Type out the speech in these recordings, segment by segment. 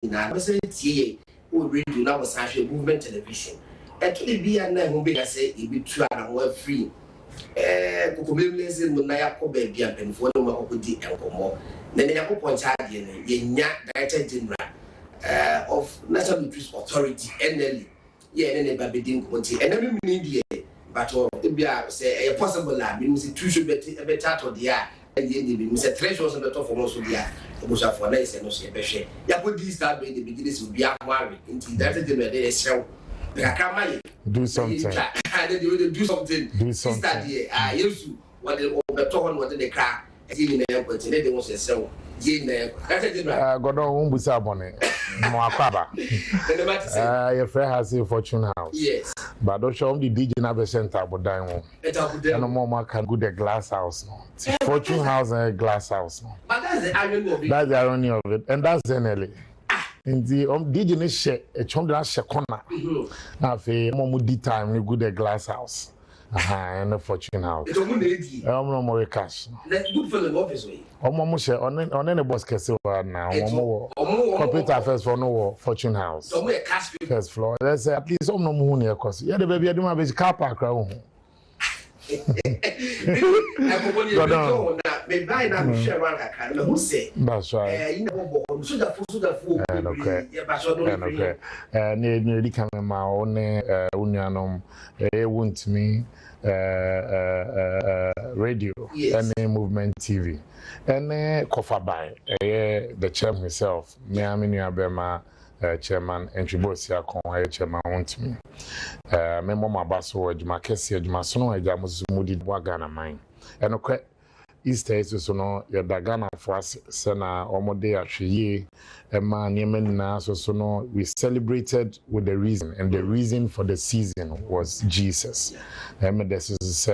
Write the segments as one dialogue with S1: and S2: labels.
S1: na say tie o radio na was actually movement television actually be an who be say e be true and we free kokomemlese no na yakoba bia penfo no makodi enkomo na ne yakopon charge ne yenya director general of National Lotteries Authority NLE ye ne babedin konti enemi mini die but bia say e possible la me say two should be to dia and ye be say thresholds on the top for so dia obusa for na ise no so e be hwe yakodi start be the beginnings will be amari into director general dey show
S2: do something.
S1: Do something.
S2: Do something.
S1: I used to what the talk what the car. They want to sell.
S2: God don't busa bonnet. Moakaba. Your friend has a fortune house.
S1: Yes.
S2: But don't show him the DJ Nabe Center, but dying. And no more can go the glass house. Fortune house and a glass house.
S1: But that's the irony of it.
S2: That's the irony of it. And that's NLE. In the DJ ne share a chondra share corner. Now, if more time, we go the glass house. And the fortune house. No more cash.
S1: That's good for the office way.
S2: On any boss can say now. Computer first for no fortune house. First floor. Let's say at least some no money cost. Yeah, the baby I do my basic car park.
S1: That's right.
S2: Nearly coming my own union wontumi radio and movement TV and cover by the chairman himself, Miami Abema. Chairman and Chibosia chairman wontumi. Member my basso, Jumakesi, Jumasono, Jamus Moody Wagana mine. And okay, Easter is so no, your Dagana for us, Sena, Omode, Ashiye, Emma, Yemen, so no, we celebrated with the reason, and the reason for the season was Jesus. This is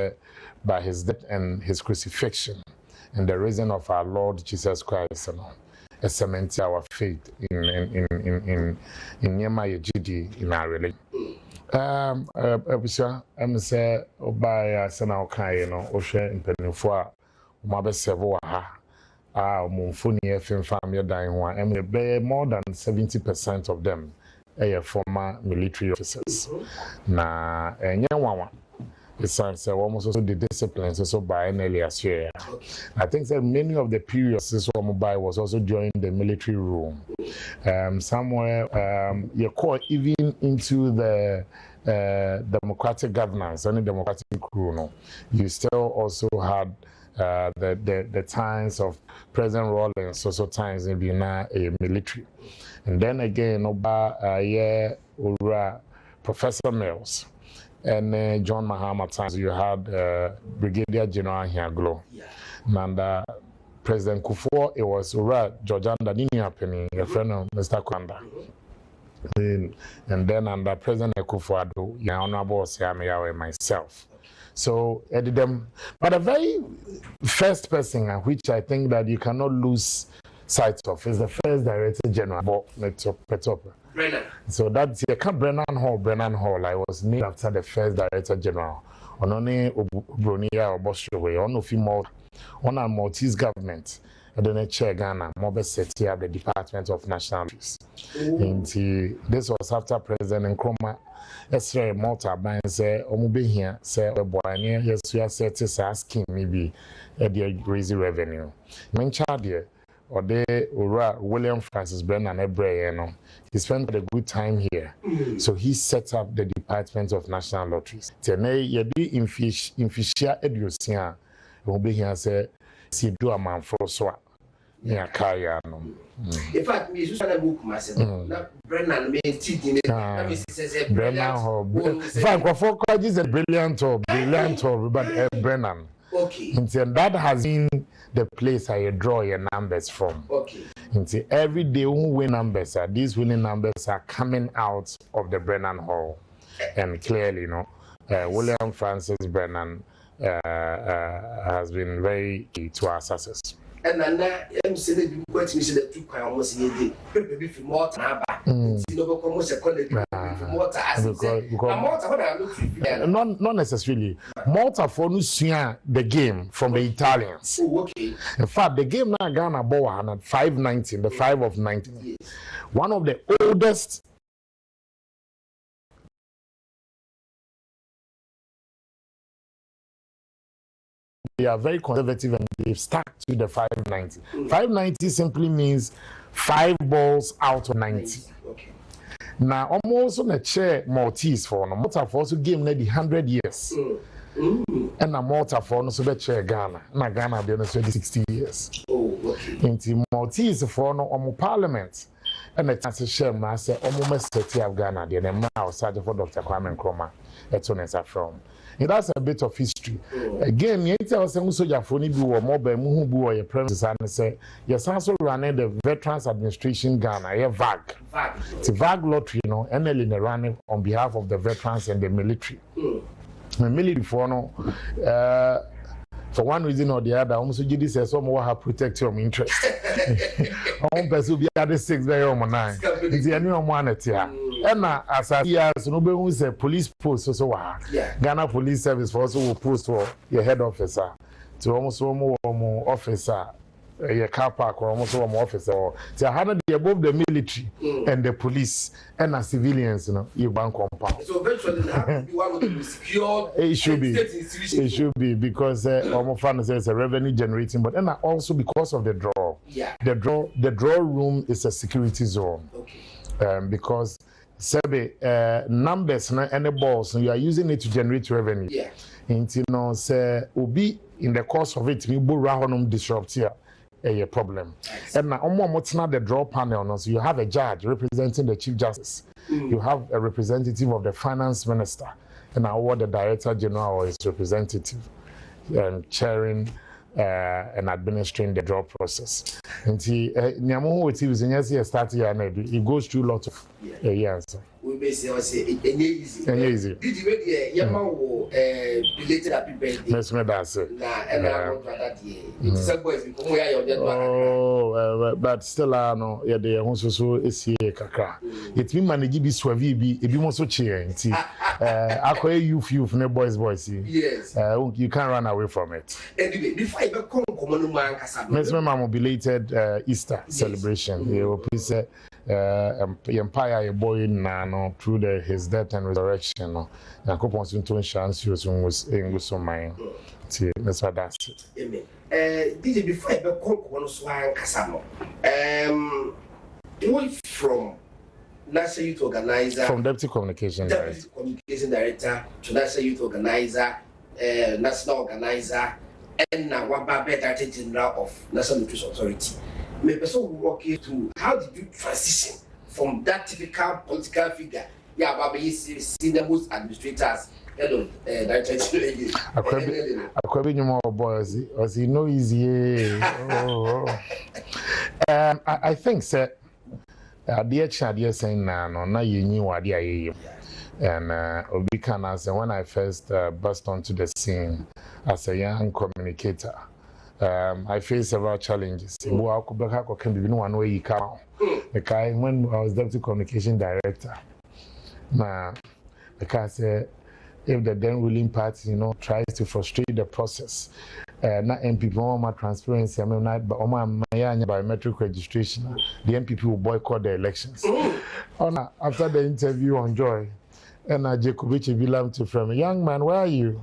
S2: by his death and his crucifixion, and the reason of our Lord Jesus Christ. Cement our faith in Yema Yejidi in our religion. I'm say by Sana Okai, Osha in Penufua, Mabe Sevoa, Mumfuni FM family dying one, and bear more than 70% of them are former military officers. Na Nyawa. It's almost also the disciplines also by NLE as year. I think that many of the periods this mobile was also during the military room. Somewhere you call even into the democratic governance and the democratic rule. You still also had the times of President Rawlings, also times in being a military. And then again, Professor Mills. And John Mahama times you had Brigadier General Hiaglo. And President Kufuor, it was Georgianda Nini a friend of Mr. Kwanda. And then under President Kufuor, your honorable Siamiyawe myself. So them, but a very first person which I think that you cannot lose sight of is the first Director General, Petop. So that's Brennan Hall. I was named after the first Director General. Onone Bronia or Boshowe, on of him on a Maltese government. I don't know, Chair Ghana, Mobe set here the Department of National Affairs. And this was after President Nkrumah. Esre Malta ban say Omube here, say Boania, yes, we are set to asking maybe the raise revenue. Menchadia. Or they William Francis Brennan Ebre, he spent a good time here. So he set up the Department of National Lotteries. Tene yedi infishia edusia will be here say si do a man for so near Kaya.
S1: In fact, me just a book myself. Brennan made teaching it.
S2: Brennan Hall. In fact, for is a brilliant but Brennan.
S1: Okay.
S2: And that has been the place I draw your numbers from.
S1: Okay.
S2: And every day who win numbers these winning numbers are coming out of the Brennan Hall. And clearly, William Francis Brennan has been very key to our success.
S1: and I'm saying what you said 2 pounds almost a day. Maybe for more than almost a college for Malta as
S2: not necessarily. Malta for the game from the Italians.
S1: Oh, okay.
S2: In fact, the game now Ghana bought at 519, the 5 of 19.
S1: Yes.
S2: One of the oldest. They are very conservative and they've stuck to the 590. 590 simply means 5 balls out of 90.
S1: Okay.
S2: Now, almost on a chair Maltese for no Malta for also game nearly 100 years. And a Malta for no so be chair Ghana. Na Ghana be no 60 years.
S1: Oh, okay.
S2: Into Maltese for no omo parliament. And the chance share ma say omo message of Ghana the now Sergeant for Dr. Kwame Nkrumah etonesa from. And that's a bit of history. Again, you tell us soldier for ni bi wo mobile mu hu bi wo your premises and say yes also running the Veterans Administration Ghana, VAG. It's a VAG lottery, you know, NL running on behalf of the veterans and the military. The military for no for one reason or the other, almost GD says some will have protect your interest. On person be at the 6 very on 9. It's the new one at here. And as I hear, so nobody who say police post so Ghana Police Service for also will post for your head officer to almost one more officer. Your car park or almost one officer or so above the military and the police and the civilians, you know, you bank compound.
S1: So eventually one of the secure
S2: it should be because almost fun says a revenue generating, but and also because of the draw.
S1: Yeah.
S2: The draw room is a security zone.
S1: Okay.
S2: Because numbers and the balls you are using it to generate revenue.
S1: Yeah.
S2: And you know, say be in the course of it, you will disrupt here. A problem. And now, the draw panel, so you have a judge representing the Chief Justice. You have a representative of the Finance Minister, and now the Director General is representative and chairing and administering the draw process. And it goes through lots of years.
S1: We basically say easy. Did you read belated happy birthday?
S2: Yes, me that's it.
S1: It's a boys because we are
S2: but still, no, yeah, they also so is here kakra. It mean manage be swavi be e be mo so cheer. Akoye youth ne boys.
S1: Yes.
S2: You can't run away from it.
S1: Anyway, before I come on man kasa.
S2: Let's remember belated Easter celebration. You please empire a boy now through his death and resurrection. No, and couple of chance was English on mine. That's what that's it.
S1: Amen. DJ, before I come on Swan Casamo, from National Youth Organizer,
S2: from Deputy Communication
S1: Director to National Youth Organizer, National Organizer, and now Waba Director General of National Nutrition Authority. May person walk you through how did you transition from that typical political figure? Yeah, Baba senior most administrators, head of Director General.
S2: I more boys, as you know, easy. I think, sir, dear child, you're saying now you knew what I and Obikana, when I first burst onto the scene as a young communicator. I faced several challenges. When I was Deputy Communication Director, because if the then ruling party, you know, tries to frustrate the process, not MPP, more transparency, I mean, not biometric registration, the MPP will boycott the elections. After the interview on Joy, and Jacobici Bilam to from young man, where are you?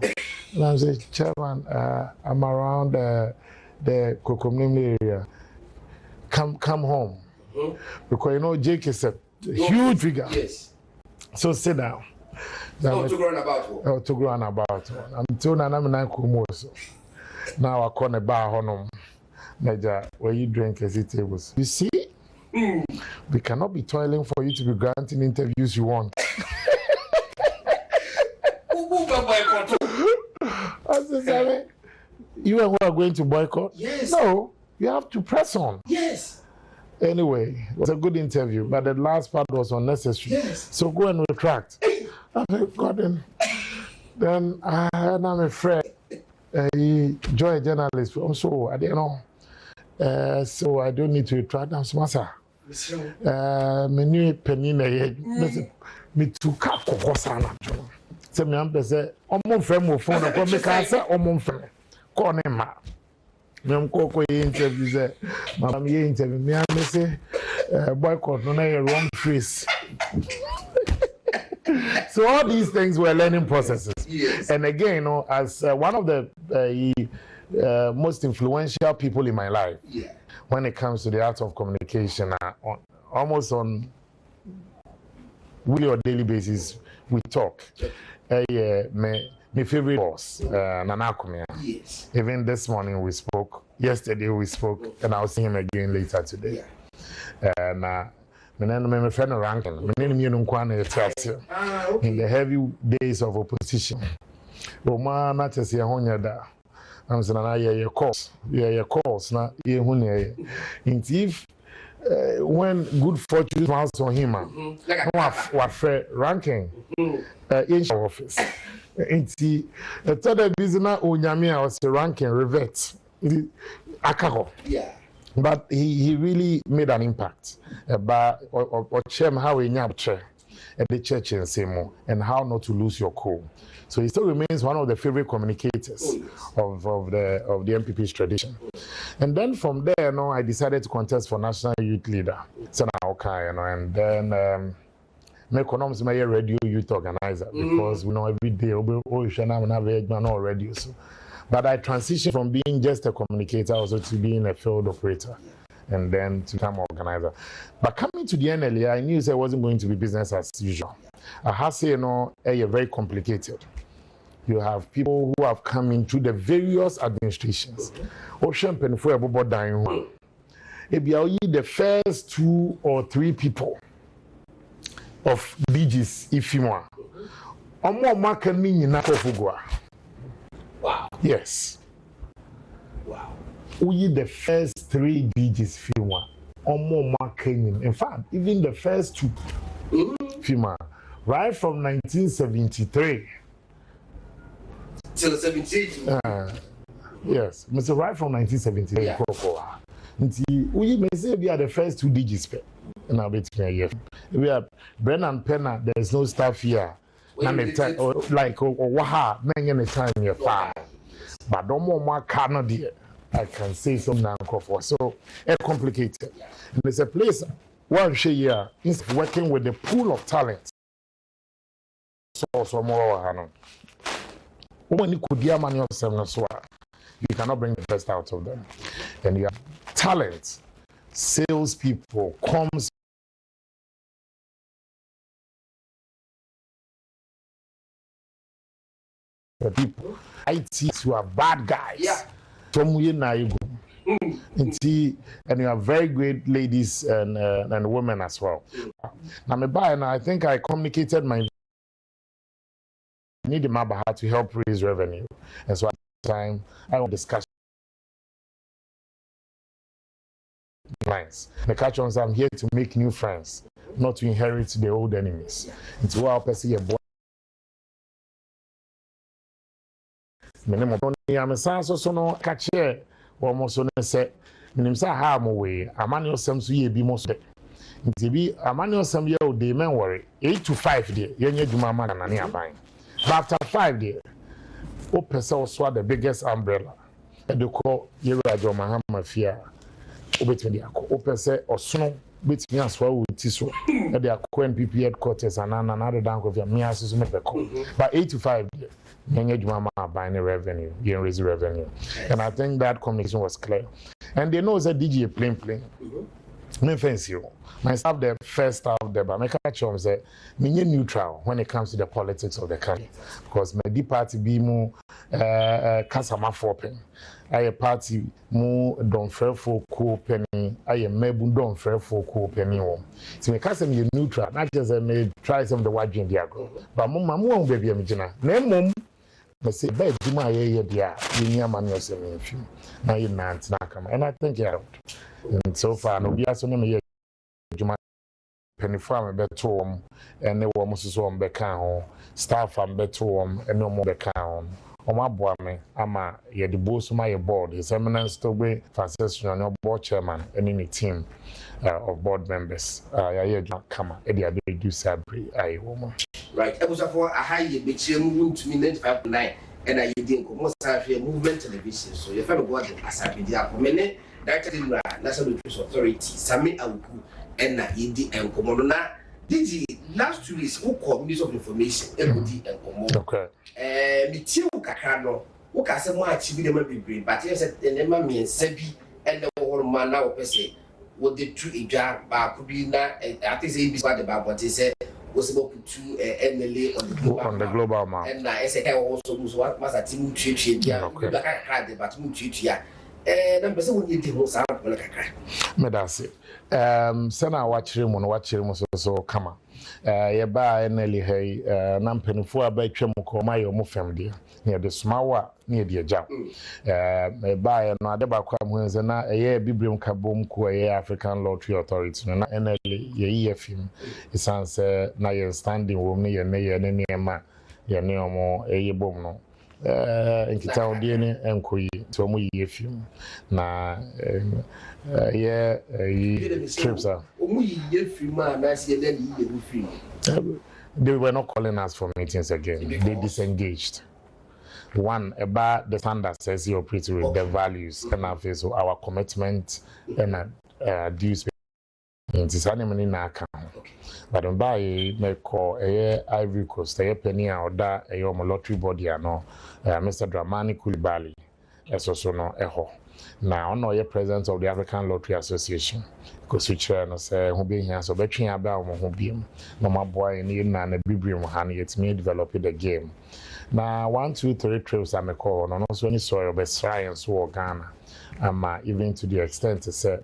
S2: And I said, Chairman, I'm around the Kokomnim area. Come home. Because you know Jake is a huge figure.
S1: Yes.
S2: So sit down.
S1: So to run about.
S2: To run about. I'm told I'm not Kumoso. Now I call a bar honum. Major, where you drink as it tables. You see? We cannot be toiling for you to be granting interviews you want. You and who are going to boycott?
S1: Yes.
S2: No, you have to press on.
S1: Yes.
S2: Anyway, it was a good interview, but the last part was unnecessary.
S1: Yes.
S2: So go and retract. I said, God, then I'm a friend. Joy journalist. So I didn't know. So I don't need to try them smasa. Menu penny me to cap sana. So me am say omon frame mo phone ko me ka say omon frame. Ko ne ma. Me am ko interview say mam ye interview me am say boycott no na wrong phrase. So all these things were learning processes.
S1: Yes.
S2: And again, you know, as one of the most influential people in my life, when it comes to the art of communication, almost on weekly or daily basis, we talk. My favorite boss, Nana Kumia.
S1: Yes.
S2: Even this morning we spoke. Yesterday we spoke, and I'll see him again later today. And my friend ranking. In the heavy days of opposition. Roma not as your honya. I'm saying, your course. Your course. Now, if when good fortune smiles on him, what ranking in office. The third business, Onyamia was ranking revert. But he really made an impact about how we at the church in Semo and how not to lose your cool. So he still remains one of the favorite communicators of the MPP's tradition. And then from there, I decided to contest for National Youth Leader. So now, and then economics my radio youth organizer because we know every day we should have a radio. So. But I transitioned from being just a communicator also to being a field operator and then to become an organizer. But coming to the NLA, I knew it wasn't going to be business as usual. I have to say, very complicated. You have people who have come into the various administrations. Ocean Penfo Bobo dying. If you are the first 2 or 3 people of DGs, if you want, or more market meaning
S1: Wow.
S2: Yes.
S1: Wow.
S2: We the first 3 DGs FIMA or more marketing. In fact, even the first 2 FIMA, right from 1973
S1: till 17.
S2: Yes, Mr. Right from 1973. Yeah. We may say we are the first 2 DGs. And I'll bet me we are Brennan Penna. There is no staff here. Like waha, many time you're fine. But no more Canada, I can say some now for so it's complicated. And there's a place one year is working with the pool of talent. So more when you could you cannot bring the best out of them. And you have talent, salespeople, comms. People, IT who are bad guys. And you have very great ladies and women as well. Now, I think I communicated my need Mabaha to help raise revenue. And so at the time, I want discussion lines. The catch on I'm here to make new friends, not to inherit the old enemies. It's why I see a boy. I'm so no catch here almost on a set. Minimsa harm away. A manual some so ye be most. It be a manual some year old day, man worry. 8 to 5 day, young Juma and near buying. But after 5 days, Open swat the biggest umbrella. And they call Yerajo Mahama Fia. Obetmediako. Open say or snow. Bit me as well with Tiso. And they are NPP headquarters and another down of your Miasus make the call. But 8 to 5 days. Mama buying revenue, you raise revenue. And I think that communication was clear. And they know that DJ plain. No offense you. Myself the first staff there, but I catch on say me neutral when it comes to the politics of the country. Because my party be more Kasama Fopen. I a party more don't fair for cool penny. I am maybe don't fair for cool penny. So me cast me neutral, not just I may try some of the white Diago. But mama won't be a major. Name but say, bed, do my dear, you man yourself in a few. Now you're not come. And I think you're out. And so far, no, we are so many penny farm a better home, and no one was on Beckham, staff and better home, and no more Beckham, Omabuame ama ye the boss my board. His Eminence Tobe Francis Nyono board chairman and in the team of board members. Ya kama edi abe do sabri ayi woman.
S1: Right. I was for a high Bekyere wontumi 95.9 and I didn't come movement television. So your fellow board Asare-Bediako mene director in National Nutrition Authority Sammi Awuku and na yedi and komona. Did last 2 weeks who call Minister of Information everybody and komo.
S2: Okay.
S1: Me tiu kakra no. Wo ka se mo achieve dem bebre but you said the name me nsabi and the whole man now person what the true idwa ba could be na I think say be what the Bible say was about to MLA
S2: on the global map.
S1: and I say also what must a team treat ya but mu treat ya na person won yedi ho sa ko kakra
S2: Me da se sana wachire mo so kama ye ba eneli hey na mpanifo abatwam ko ma ye mo fam de ne de smawa ne de agya me ba ye no ade ba kwa mo nze na ye bibrem kabom ko ye African Lottery Authority no na eneli ye fim isanse na ye standing wo ne ye ne ma ye ne omo ye bom no nkita odie ne enkoyi to mo ye fim na trips are. They were not calling us for meetings again. They disengaged. One about the standard says you operate with the values and our commitment and dues. But in by me call Ivory Coast, a penny or that a lottery body, Mr. Dramani Kulibali, as also no echo. Now, no, your president of the African Lottery Association, because we try to say who be here, so between about who be no my boy in the and the Bibrium honey, it's me developing the game. Now, 1, 2, 3 trips I'm a call, and also any soil best science or Ghana, even to the extent to say,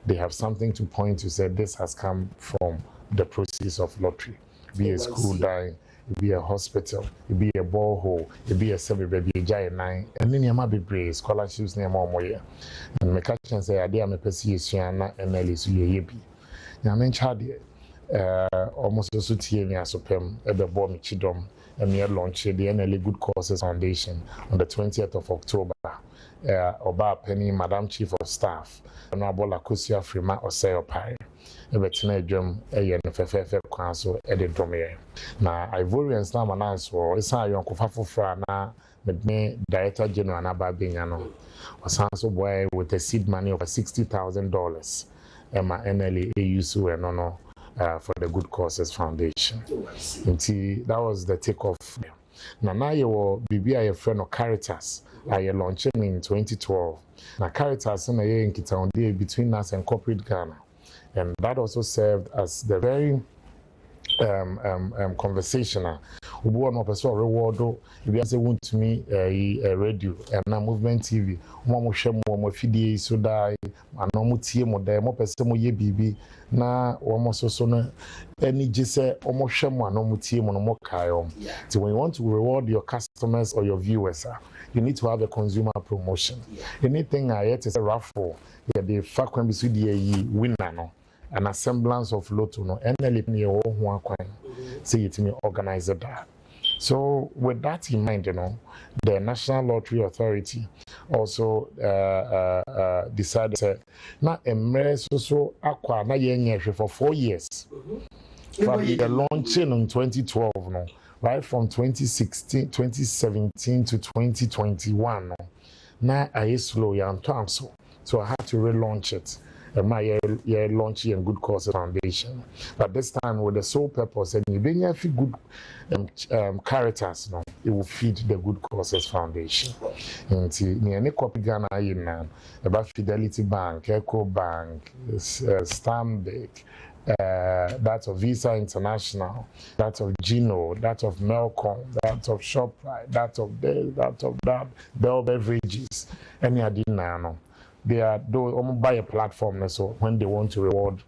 S2: they have something to point to say this has come from the proceeds of lottery, be a school dying. It be a hospital, it be a borehole, it be a semi baby giant nine, and then you might be brave scholarships near more year. And my catch say, I dear, my Persiana and Ellis, you be. Now, I'm in Chadi, almost also TNA Sopem, at the Bomb Chidom, and near launch the NLA Good Causes Foundation on the 20th of October. Oba Penny, Madam Chief of Staff, Honorable Akusia Frima or Sayo Ebetina drum FFF council edit drummer. Now Ivorian Slam announce for it's how you Kofafo na me Director General Naba Binyano was also boy with a seed money of $60,000 Emma NLA AUSU and no for the Good Causes Foundation. That was the takeoff. Now you will be a friend of Caritas. I launched in 2012. Now Caritas in a year in Kittown between us and corporate Ghana. And that also served as the very conversational. One of us saw reward. If you say want to me a radio and now movement TV, one share more fidi so die and no more tie more there more person more ye bibi na almost so no any just say almost share more no more tie more kayo. So when you want to reward your customers or your viewers, you need to have a consumer promotion. Anything I yet is a raffle. Yeah, the fact when we see the winner no. An semblance of lotto no NLP near one coin say it me organize that. So with that in mind, the National Lottery Authority also decided that na emre so akwa na yenye for 4 years. From the launching in 2012 no, right from 2017 to 2021 no, na I slow yan so I had to relaunch it. My year launching and Good Causes Foundation, but this time with the sole purpose and you bring every good Caritas, no, it will feed the Good Causes Foundation. And near copy Ghana about Fidelity Bank, Echo Bank, Stanbic, that of Visa International, that of Gino, that of Melcom, that of ShopRite, that of this, that of that, Bell Beverages, any I didn't know. They are those buy a platform so when they want to reward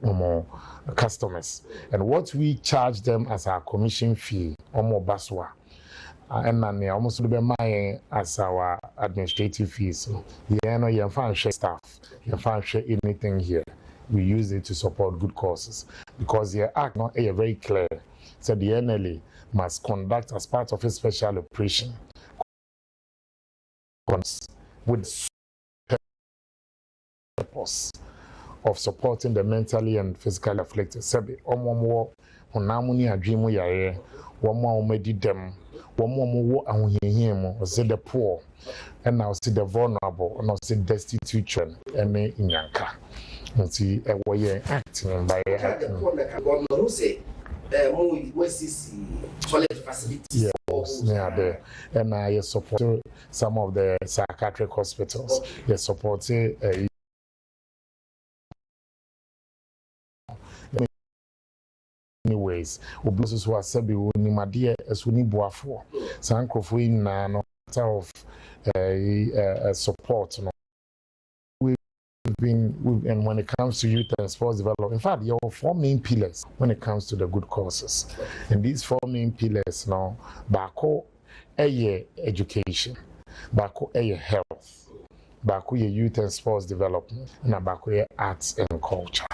S2: more customers, and what we charge them as our commission fee more baswa and then almost be my as our administrative fees. You know you find share staff, you find share anything here. we use it to support good causes because the act not very clear. So the NLA must conduct as part of a special operation with purpose of supporting the mentally and physically afflicted. Sebi omomo honamuni adwimu yare womo omedi dem womo wo ahohiahia or say the poor and now see the vulnerable and now see destitute children and inyanka. Nti ewo ye acting by
S1: toilet facilities.
S2: Yes, near there. And I support some of the psychiatric hospitals. They support anyways, obuses who are sabi ni madie esuni boafo. Sankrofo na no of support no. And when it comes to youth and sports development, in fact, there are 4 main pillars when it comes to the good causes. And these 4 main pillars now, bako education, bako health, bako youth and sports development, and bako arts and culture.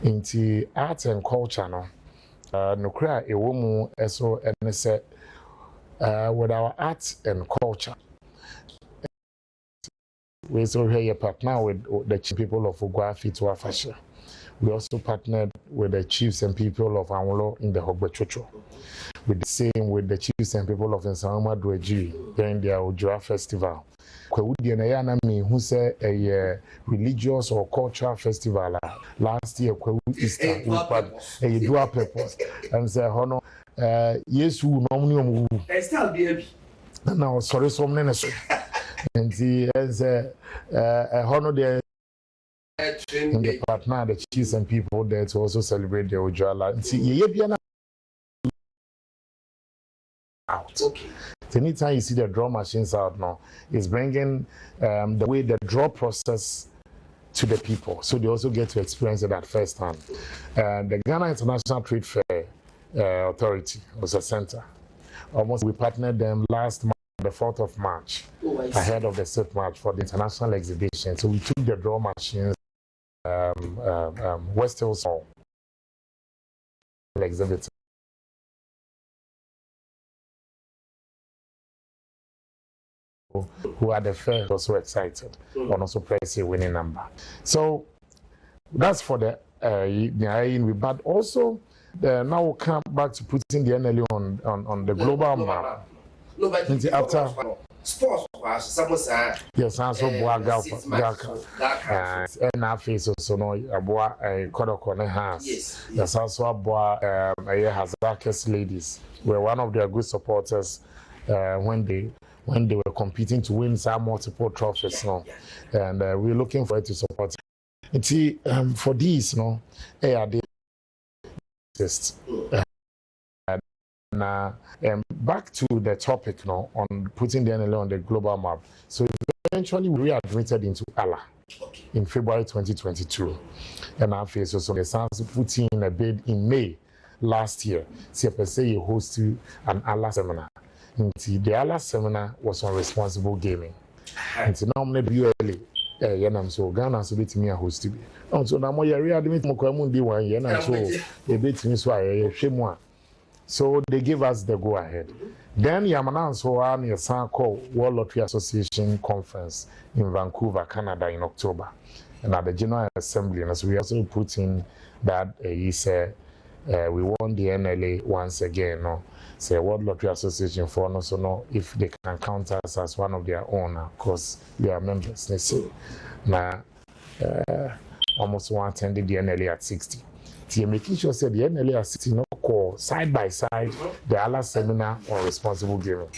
S2: Into arts and culture no, nukra ewomu eso enese with our arts and culture. We also here partner with the people of Ogwafi to Afasha. We also partnered with the chiefs and people of Anwolo in the Hogbechocho. We the same with the chiefs and people of Nsanoma Dweji during their Ojua festival. Kwewudi na yana mi who say a religious or cultural festival last year Kwewu Easter we part a dual purpose and say hono Yesu no muni omu.
S1: Still baby.
S2: Now sorry some nene so. And the as honor the partner, the chiefs and people there to also celebrate the Ojala. And see, ye out.
S1: Okay.
S2: Anytime you see the draw machines out now, it's bringing the way the draw process to the people, so they also get to experience it at first hand. The Ghana International Trade Fair Authority was a center. Almost we partnered them last month. The 4th of March, ahead of the 6th March for the international exhibition. So we took the draw machines, West Hills Hall exhibit. Who are the first also excited and also press a winning number. So that's for the but also now we'll come back to putting the NLE on the global map.
S1: No, but after sports,
S2: yes, also Gaka. And our face also no aboa Kodokone has. Yes, also aboa Hazakis ladies were one of their good supporters when they were competing to win some multiple trophies now. And we're looking forward to support. And see, for these, no, they exist. Back to the topic now on putting the NLA on the global map. So eventually we readmitted into Allah in February 2022. And our face also the Sans put in a bid in May last year. CPSA hosted an Allah seminar. The Allah seminar was on responsible gaming. And now maybe early. So Ghana so bit me a host to be. So now my readmit mo kwamundi 1 year na so they bit me so I so they give us the go ahead. Then Yamanan so on your called World Lottery Association conference in Vancouver, Canada in October. And at the General Assembly, and so we also put in that he said we won the NLA once again. No, say World Lottery Association for no so no if they can count us as one of their own, of course we are members. They say now almost one attended the NLA at 60. So making sure that the NLA at 60 no call side by side the Allah seminar on responsible gaming.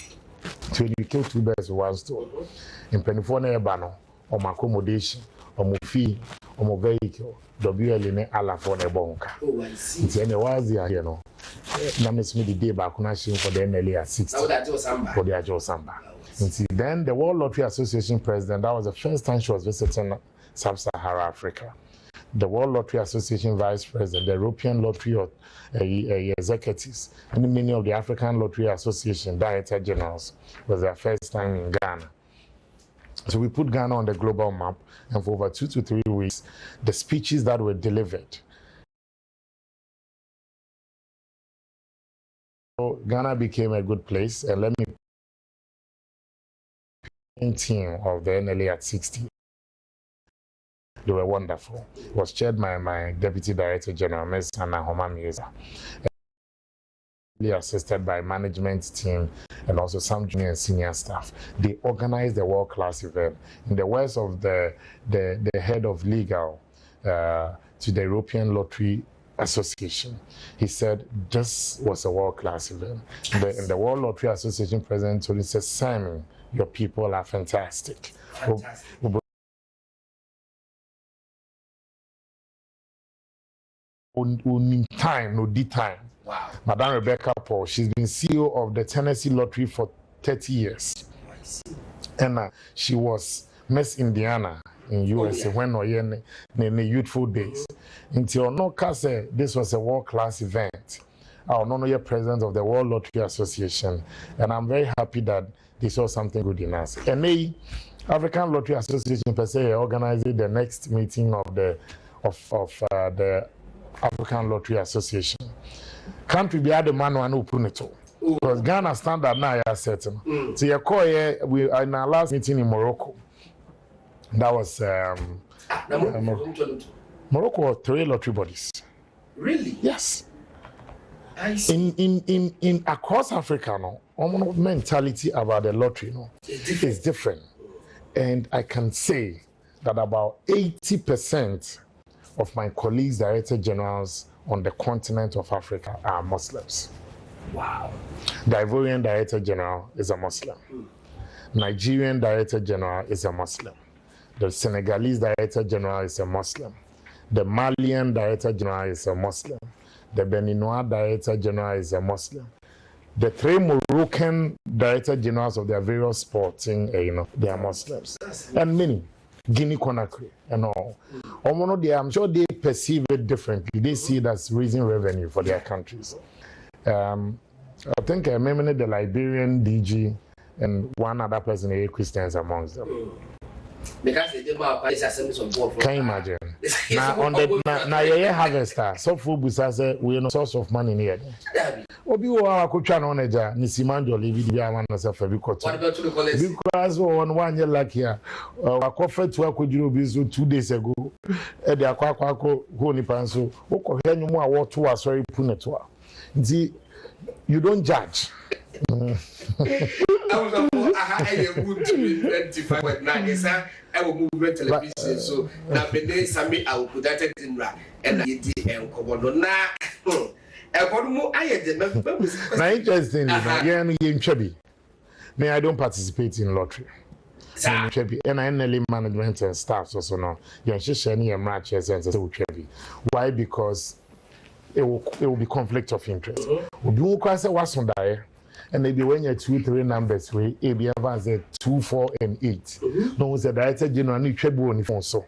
S2: To educate 2 birds with 1 stone. In Penifone Ebano, or my accommodation, or my fee, or my vehicle, WLN Allah for the bonka. It's any was here, you know. Namis me the day back when I for the NLA at 60 for the Ajo Samba. Then the World Lottery Association president, that was the first time she was visiting Sub-Saharan Africa. The World Lottery Association Vice President, the European Lottery executives, and many of the African Lottery Association Director Generals was their first time in Ghana. So we put Ghana on the global map, and for over 2 to 3 weeks, the speeches that were delivered. So Ghana became a good place, and let me team of the NLA at 60. They were wonderful. It was chaired by my Deputy Director General, Ms. Anna Homamieza, assisted by management team and also some junior and senior staff. They organized a world-class event. In the words of the head of legal to the European Lottery Association, he said this was a world-class event. And the World Lottery Association president told him, says, Sammi, your people are fantastic. Time, no time.
S1: Wow.
S2: Madam Rebecca Paul, she's been CEO of the Tennessee Lottery for 30 years. And she was Miss Indiana in USA when in the youthful days. Until no case, this was a world-class event. I don't know your president of the World Lottery Association, and I'm very happy that they saw something good in us. And the African Lottery Association per se organized the next meeting of the African Lottery Association. Country be the man who open it. Because Ghana standard now is certain. So you call here, we in our last meeting in Morocco. That was Morocco 3 lottery bodies.
S1: Really?
S2: Yes.
S1: I see.
S2: In across Africa, no, mentality about the lottery, no, is different. And I can say that about 80% of my colleagues, director generals on the continent of Africa are Muslims.
S1: Wow.
S2: The Ivorian director general is a Muslim. Nigerian director general is a Muslim. The Senegalese director general is a Muslim. The Malian director general is a Muslim. The Beninois director general is a Muslim. The 3 Moroccan director generals of their various sporting, they are Muslims. And many. Guinea Conakry and all. I'm sure they perceive it differently. They see it as raising revenue for their countries. I think I remember the Liberian DG and one other person, a Christians amongst them.
S1: Because they did my assemblies on board.
S2: Can you imagine? Now on the harvester, so food business we no source of money here. Obi wa ko twa no neja ni simanjo levi bi awan no se fa bi koto. Because one year like here, akofa tu akodiro bi so 2 days ago. E de akwa go ni panso. Wo ko hwe nyumu a wo to asori puneto a. Nti you don't judge. I
S1: was a wontumi 25.9. I will move television. So now the day Sammi Awuku that in ra and I did and come na.
S2: Now interesting, me I don't participate in lottery. And I NLA management and staff also now. You should any matches and say why? Because it will be conflict of interest. You can say what's on there. And maybe when you're 2, 3 numbers, we ABF 2, 4, and 8. No, the director general need treble on the phone so.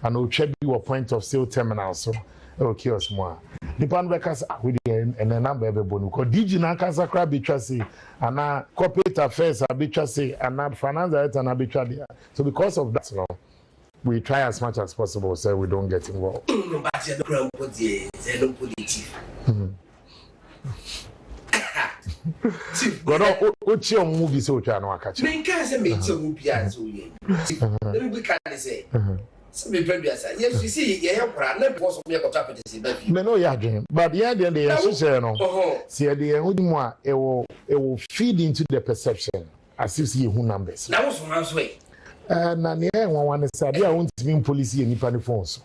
S2: And will check your point of sale terminal so. Okay, or more. The pan workers with the and the number of bonu. Because DG Nankasa crab be trusty, and now corporate affairs are be trusty, and now finance director and be trusty. So because of that, no, we try as much as possible so we don't get involved. God, what's your movie so channel? Catch
S1: me. Can't make your movie as we can say. Some yes, you see, you have never was me a traffic.
S2: No, yeah, dream. But yeah, then they are no. See, the it will feed into the perception as if see who numbers.
S1: That was one way.
S2: Nania one said, I want to be police in the phones.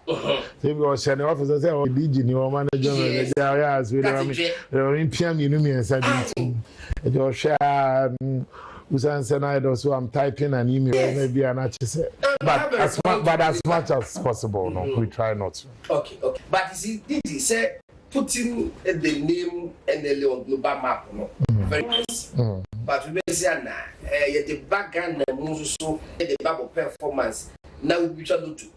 S2: They were sending officers, oh, did you manager? They are in PM, you know me, and said, your share. So I'm typing an email, maybe an answer. But as much as possible, no, we try not to.
S1: Okay. But you see, did he say putting the name and the global map, no, very nice. But we say now, the background and so the Bible performance. Now we try to do.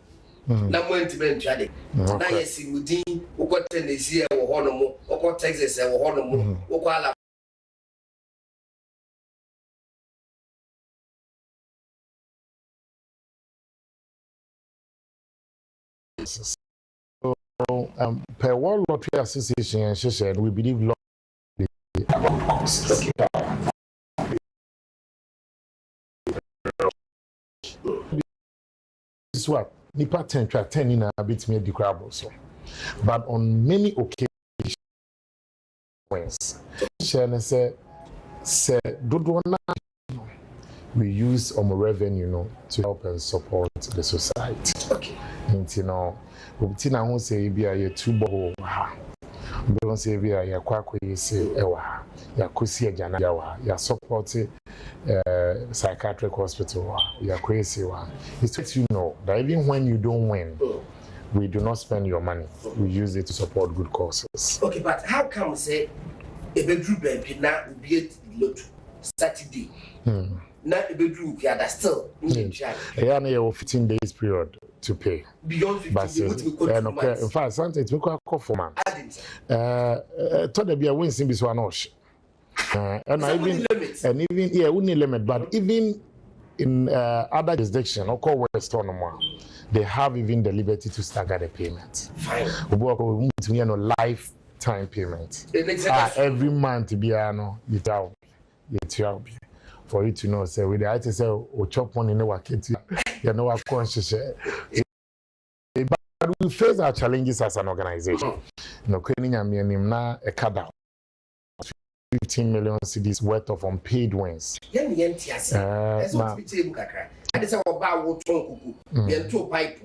S1: Now we want to be trying. Now yes, we do. We got Tennessee, we got Texas, we got
S2: So, per World Lottery Association, we believe lottery about costs. This is what Nipa 10 in a bit me decrable so. But on many occasions, we use our revenue, to help and support the society.
S1: Okay.
S2: And Tina who say be a tubo don't say be a quack say ewa ya kusi jana yawa ya support psychiatric hospital ya crazy one. It's just that even when you don't win, we do not spend your money. We use it to support good causes.
S1: Okay, but how come say a bedroom baby now be it lot Saturday? Not a bedroom yeah still in charge.
S2: Yeah, 15 days period to pay.
S1: Beyond 15 days,
S2: in fact, something it's because call for man. Thought there be a win simbi so anosh. And even yeah, only limit, but even in other jurisdiction or call West they have even the liberty to stagger the payment.
S1: Fine.
S2: We lifetime payment. Every month to be for you to know, say with the IT say or chop one in the market, you know what conscious. But we face our challenges as an organization. No, na a kada 15 million cedis worth of unpaid wins.
S1: And it's about what tongue to pipe.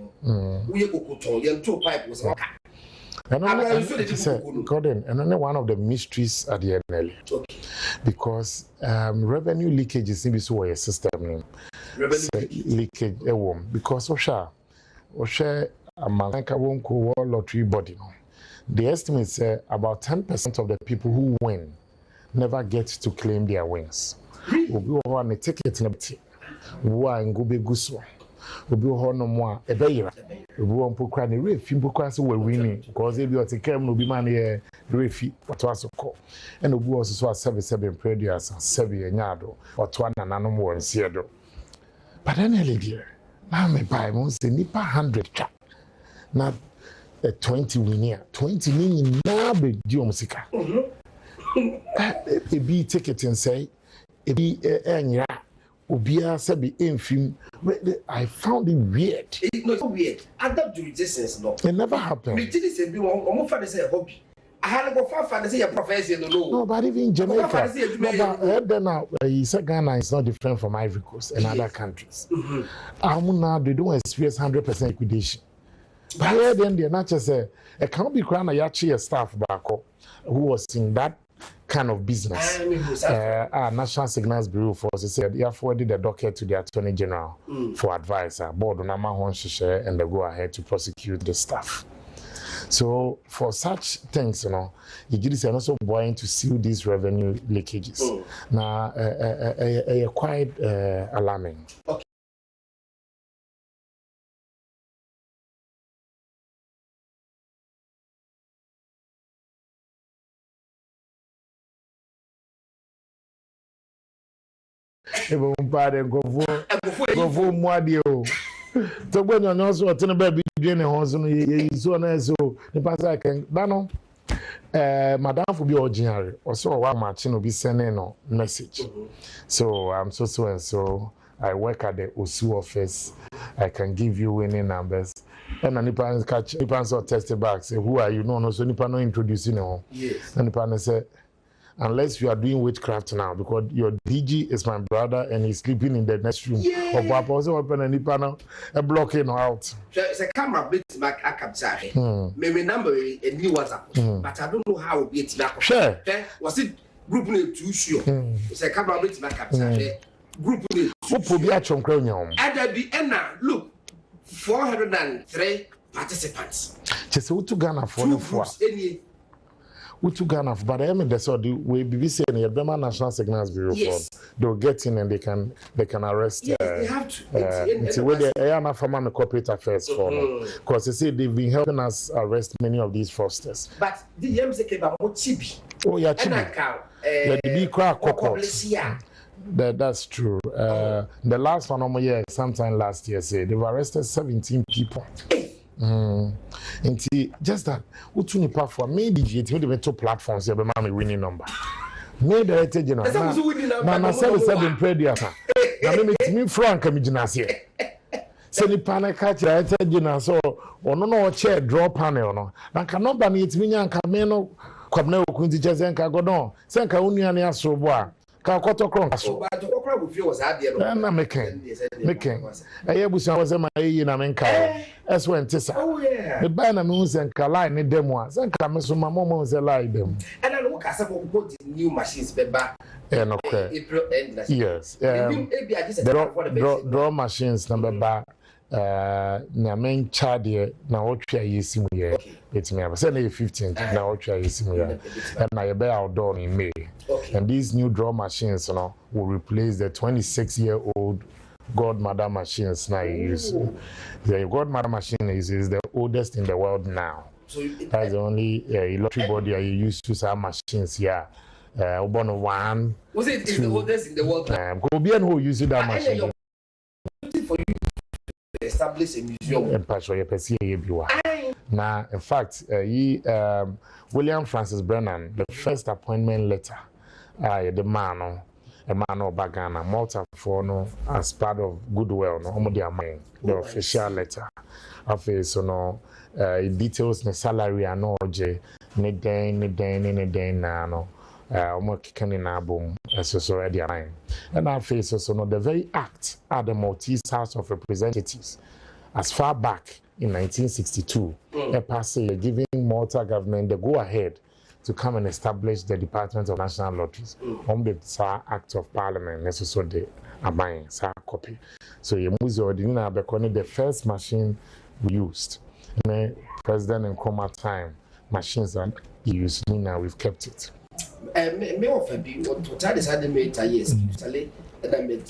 S1: We go to pipe was
S2: and Gordon, and only one of the mysteries at the end, because revenue leakage is in so a system leakage because Osha among Awuku lottery body. The estimate say about 10% of the people who win never get to claim their wins. Obi on a ticket in a ngube guso. Obi no more a bayra. Obi on pokra ni refi pokra so we winning because they be o take no be man here refi what was call. And obi also so 7 previous 7 nyado or 2 nananom won siedo. But then lady na me buy mo say nipa 100 cha. Na 20 winia 20 ni na be di omsika. E be ticket and say e be enya Obia sabi infim. I found it weird.
S1: It's not weird. Other jurisdictions, no.
S2: It never happened.
S1: We did say one father say a hobby. I had to go far say a profession.
S2: No, but even Jamaica. Then now, he said Ghana is not different from Ivory Coast and other countries. Now they don't experience 100% liquidation. But then they're not just a can't be crowned a yachi staff back who was in that kind of business. National Signals Bureau Force said they have forwarded the docket to the Attorney General for advice. Board and they go ahead to prosecute the staff. So for such things, you are also going to seal these revenue leakages. Now, quite alarming. Okay. Go for more deal. So when you're not so attending baby doing a horse, so the pastor can no. Madam for be ordinary, or so one matching will be sending a message. So I'm so and so. I work at the Osu office. I can give you winning numbers. And Nipan catch Nipan so tested back. Say, who are you? No, so Nipan no introducing you. Yes. And Nipan say, unless you are doing witchcraft now, because your DG is my brother and he's sleeping in the next room. Or Papa also open a Nipan and blocking out. So it's a camera bit back. I can maybe number a new WhatsApp, but I don't know how it be back. Sure. Was it group name too sure? It's a camera bit back. Group name. And there be look 403 participants. Just who to Ghana for the force. Who to Ghana, but I mean that's all the way BBC and the Burma National Signals Bureau for they'll get in and they can arrest. Yes, they have to. It's where they are not from corporate affairs for because they say they've been helping us arrest many of these fraudsters. But the MZK about Chibi. Oh yeah, Chibi. The big crowd that's true. The last one sometime last year said they've arrested 17 people. Inti just that utu nipa for maybe the two platforms you be my winning number. Me director general. Na seven prayer na me frank am ginase. Se nipa na catch director general so ono no chair draw panel no. Na ka number na yetimi nya nka me no kwabna okunti chese nka godon. Se nka onua na asobo a ka koto kron kaso.
S1: But to okra bu fie was adie no.
S2: Na meken. Eye busa was ma yi na menka. Eso entisa.
S1: Oh yeah.
S2: The buy na me hu se nka line ne demo a. Se nka me so mama se line dem.
S1: And I know kasa for put new machines beba.
S2: No
S1: April end last.
S2: Yes. Draw machines number ba na men charge na otwa yesimu ye. Betimi aba. Say na 15th na otwa yesimu ye. And na ye be outdoor in May. And these new draw machines, will replace the 26-year-old godmother machines now you use. The godmother machine is the oldest in the world now. So that's the only lottery body you use to sell machines here. One.
S1: Was it is the oldest in the world?
S2: Go be and who use that machine.
S1: For you to establish a museum.
S2: And pastor, you perceive everywhere. Now, in fact, William Francis Brennan, the first appointment letter, the man of Bagana, Malta for no as part of goodwill, the official letter. Office, it details the salary and no J, ne den no. Boom, as already aligned. And our face also the very act at the Maltese House of Representatives as far back in 1962, a passage giving Malta government the go ahead to come and establish the Department of National Lotteries on the Act of Parliament, necessarily a buying copy. So you move the first machine we used. President and Coma time machines that used now we've kept it.
S1: Me offer be to try this had made years usually that I made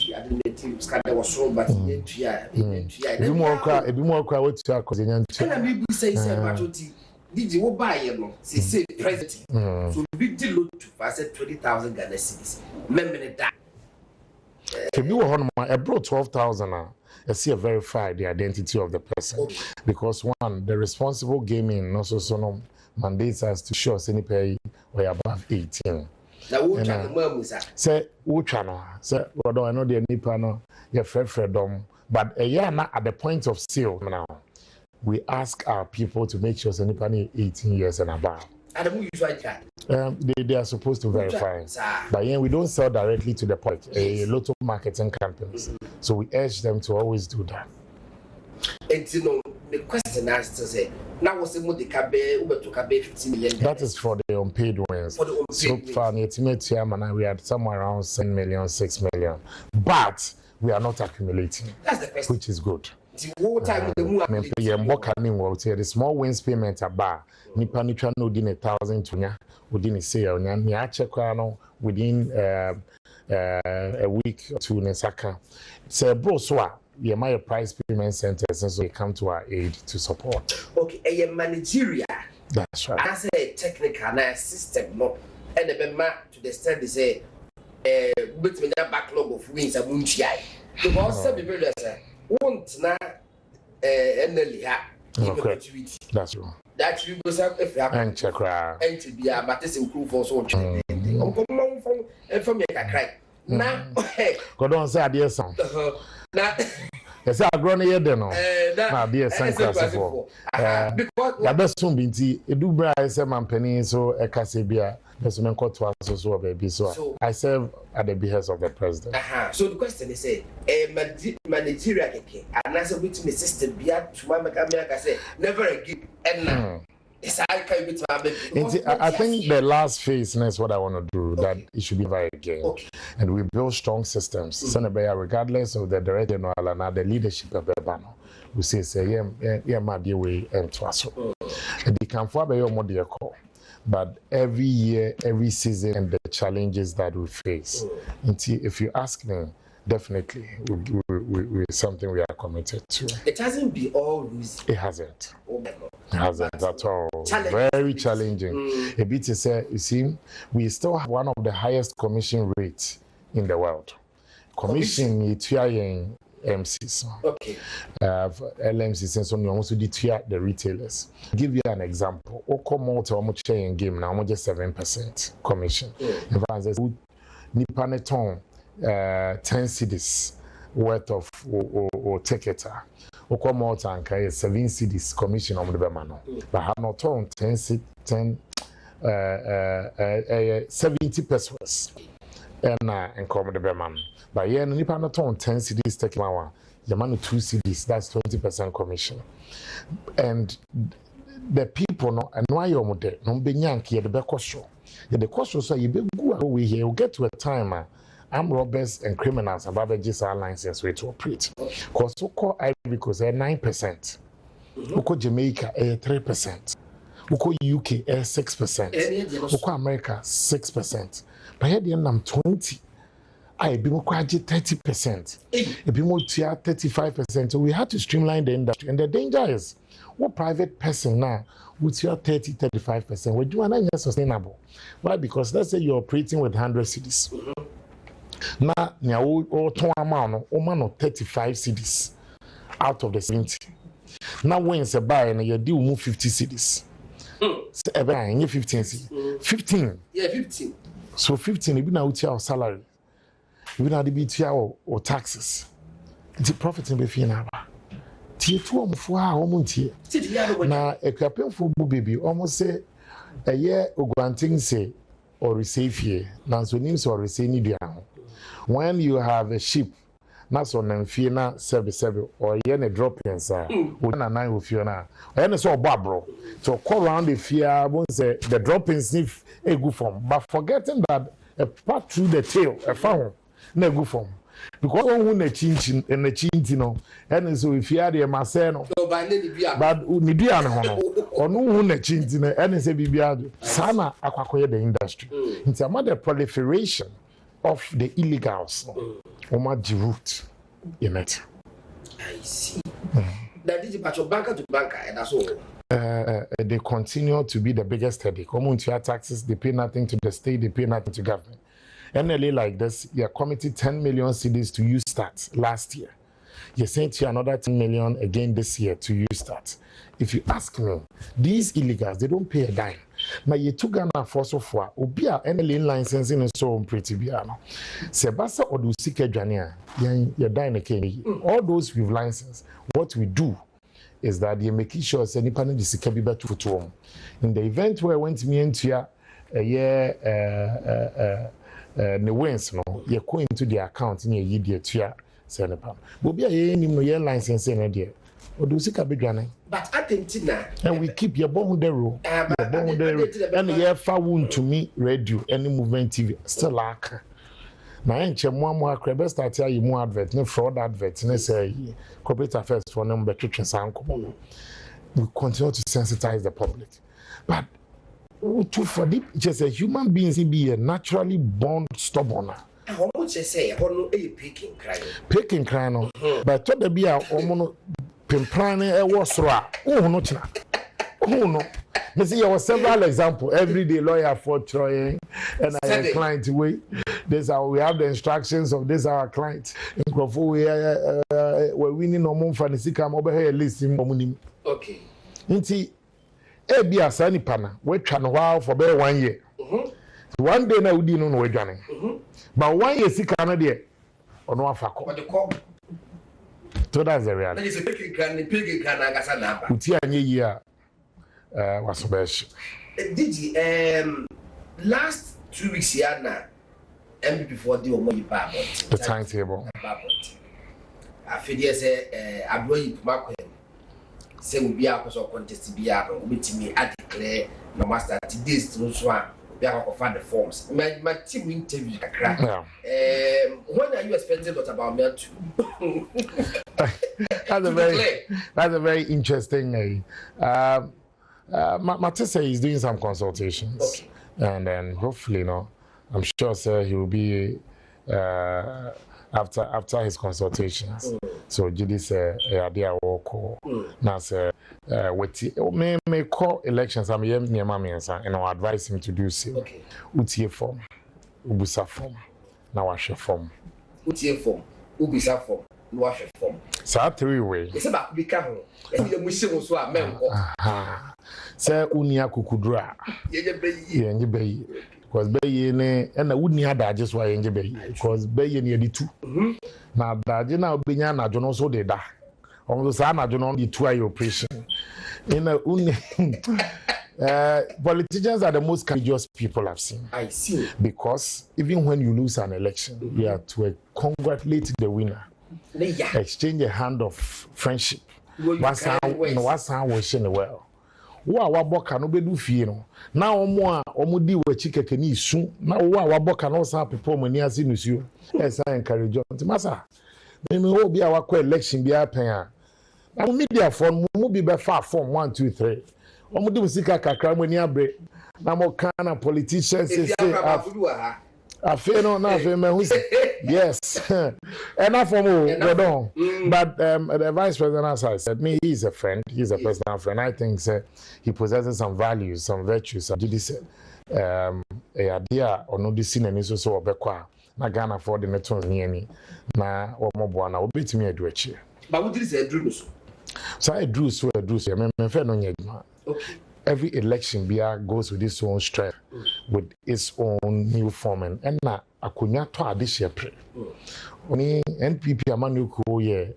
S1: scandal was so but
S2: you more cry what you are causing and
S1: I may say did you buy say president so big deal to pass 20,000 Ghana cedis remember that
S2: if you were I brought 12,000 I see a verify the identity of the person because one the responsible gaming also so mandates us to show us any pay or above 18. Say, Uchano, say, although I know the Nipano, your freedom, but a year now at the point of sale now, we ask our people to make sure anybody 18 years and above. They are supposed to verify, but yeah, we don't sell directly to the point. A lot of marketing companies, so we urge them to always do that.
S1: And the question asked to say, now was the Cabe, to Cabe 15 million.
S2: That is for the unpaid wins. For the unpaid so far, we had somewhere around 7 million, 6 million, but we are not accumulating.
S1: That's the question,
S2: which is good.
S1: The
S2: small wins payment are bar. Nipa nitra no din 1,000 tunya, within a sale, nya check within a week or two nesaka. So bro so my price payment centers and so they come to our aid to support.
S1: Okay, a managerial.
S2: That's right.
S1: That's a technical system, no, and the map to the extent they say, between that backlog of wins and moonshine. Because some people say, won't now,
S2: that's true.
S1: That you go if you have
S2: and check
S1: and to be a matters improve for so from your cry. Now,
S2: go don't say dear son.
S1: Now,
S2: yes, I grown here then. Now, dear son, because the best soon be tea. A do bra is a man penny, so a casabia. There's men called to us so baby. So I serve at the behest of the president.
S1: So the question is a managerial and as a witness system be at to my America say never again and
S2: I think the last phase is what I want to do, that it should be very again. And we build strong systems. Regardless of the director and the leadership of the banner, we say, yeah, my dear way and trust. And they can for your more call. But every year, every season, and the challenges that we face. If you ask me, definitely, we something we are committed to.
S1: It hasn't been all rosy.
S2: It hasn't. It hasn't at all. Very challenging. A bit to say, you see, we still have one of the highest commission rates in the world. Commission, LMCs.
S1: Okay.
S2: LMCs so no also deter the retailers. Give you an example. Oko Malta omo chain game now just 7% commission. In fact, nipa ne ton 10 cedis worth of or ticket. Oko Malta and 7 cedis commission on the bemano. But have not ton 10 70 pesos. And come the man. But yeah, nipa not on 10 cedis take one. The man 2 cedis, that's 20% commission. And the people no and why you're mode no be yanky the cost. The cost so you be go away here, you get to a time armed robbers and criminals about the our license way to operate. Because so called Ivory Coast 9%. Uko Jamaica 3%. Uko UK 6%. Uko America 6%. But here the number 20. I be more 30%. It be more 35%. So we had to streamline the industry. And the danger is what private person now would see 30-35%. We do not sustainable. Why? Because let's say you're operating with 100 cities. Now, all 35 cities out of the 70. Now, when it's a buy and you do move 50 cities. So, 15 cities. 15.
S1: Yeah, 15.
S2: So 15, even out your salary, even at the BTR or taxes. The profit in Befina. Tier 2 for our home tier. Now, a captain for baby almost say a year or granting say or receive here. Now, so names or receive media. When you have a ship, not so Namfina, service or yen drop inside, one and 9 with you now. And so Barbaro. So call around the fear, won't say the drop in sniff a good form. But forgetting that a part through the tail, a found no good form. Because one a chin and a chintino, and so if you are the Marceno, but Nidiana or no one a chintina, and say Bibiado, Sana acquire the industry. It's a matter proliferation of the illegals. Oma the root in it.
S1: I see. That is about banker to banker, and that's all.
S2: They continue to be the biggest headache. Community taxes, they pay nothing to the state, they pay nothing to government. NLA like this, you're committed 10 million cedis to use that last year. You're saying to another 10 million again this year to use that. If you ask me, these illegals, they don't pay a dime. Now you took Ghana for so far, Obia NLA licensing is so pretty biano. Sebasa or do seek a jania, you're dying again. All those with license, what we do is that you're making sure that anybody is can be better to home. In the event where I went to me into a year, the wins, no, you're going to the account in your year to Senepa. But be a year license in a dear. Or do seek a big gunning.
S1: But I think Tina,
S2: and we keep your bone there, and the year far wound to me, radio, any movement TV, still like. Now, ain't you more crabber start here, you more advert, no fraud advert, and say corporate affairs for number treatment sound. We continue to sensitize the public. But for just a human being, be a naturally born stubborn.
S1: How much I say, I want to picking crying.
S2: Picking crying, but to the be a woman pimpane a was rap. Oh, no, oh, no. You see, there were several examples. Every day, lawyer for trying, and I have client wait. This how we have the instructions of this our client. We're winning no more for the sick. I'm over here listing.
S1: Okay.
S2: Inti, be a sunny panna. We're trying while for about 1 year. One day now we didn't know we're joining. But 1 year sick Canada or no afako. So that's the reality.
S1: That is a picking can I got an apple.
S2: Utia year was best.
S1: Did you last 2 weeks here now? And before the
S2: the timetable.
S1: I feel yes, I blow you to say we be a contest to be out with me. I declare no master this to one. We are offered the forms. My team interview a crack. When are you expecting what about me too?
S2: That's a very interesting. Matisse is doing some consultations, okay. And then hopefully, I'm sure, sir, he will be after his consultations. So, Judy said, "Idea Awuku." Now, sir, may call elections. I'm here, near mommy, and I'll advise him to do so.
S1: Okay.
S2: Utie form, Ubusa form, now I share form.
S1: Utie form, Ubisa form, no wash form.
S2: So 3 way.
S1: It's about become a mission so a man.
S2: Say unia kukudra. Yenye bay. Because bay ne and the wouldn't have that just why yenye bay. Because bay near the 2. Now that you now be na jono so de da. Almost sana jono the 2 operation. In a politicians are the most courageous people I've seen.
S1: I see.
S2: Because even when you lose an election, you have to congratulate the winner. Exchange a hand of friendship. What's how was in the world. Wa boka no bedu fie no. Na omo a omo di we chikeke ni su. Na wa boka no sa people mani ase nusuo. Esa encourage. Masa. Me ho bi a wakọ election bi apen a. Na media form mu bi be fa form 1 2 3. Omo di musika kakra mani abre. Na mo kana politicians say afe no na afe me hu. Yes. Enough for me, but the vice president, as I said, me, he's a friend. He's a personal friend. I think he possesses some values, some virtues. I did say, a idea or no decision and so so obekwa. Na Ghana for the netons near me. Na or more buana obey me a duet.
S1: But what did he say? Drew
S2: so I drew so I drew. Okay. Every election goes with its own strength, with its own new form, and now akunya to this year pre. Oni NPP amanuko ye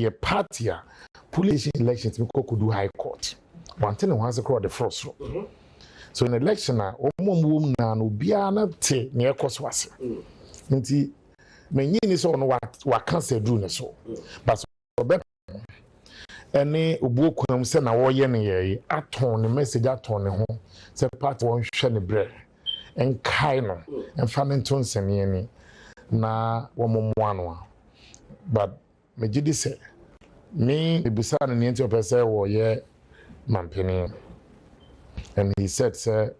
S2: a party police elections we could do high court. One thing once across the first row. So in election na omo na no bia na te ne ekoswase. Nti menyi ni so no wa cancel do ne so. But ene obuokunam se na wo ye ne ye aton ne message aton ne ho se part won hwe ne bre en kai no en fa ne nton sene ni na wo momoano but me gidi se me ebusa ne ne nti opese wo ye mampeni and he said sir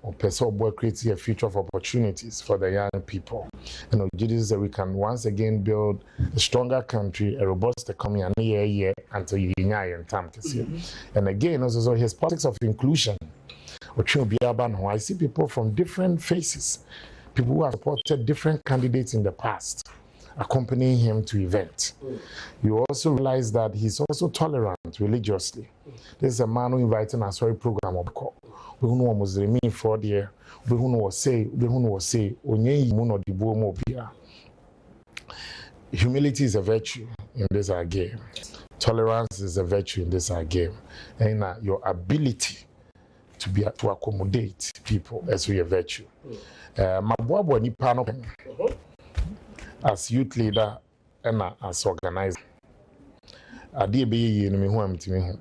S2: opese obo create a future of opportunities for the young people and gidi say we can once again build a stronger country, a robust economy and year until you in time to see. And again also his politics of inclusion. I see people from different faces, people who have supported different candidates in the past, accompanying him to events. You also realize that he's also tolerant religiously. This is a man who invited an Asare program of call. We who know Muslim for the year, we who know say, onye imuno dibuo mobia. Humility is a virtue in this our game. Tolerance is a virtue in this our game. And your ability to accommodate people as a virtue. Mabuabo ni pano as youth leader and as organizer. Adi be ye ni hu amtimi hu.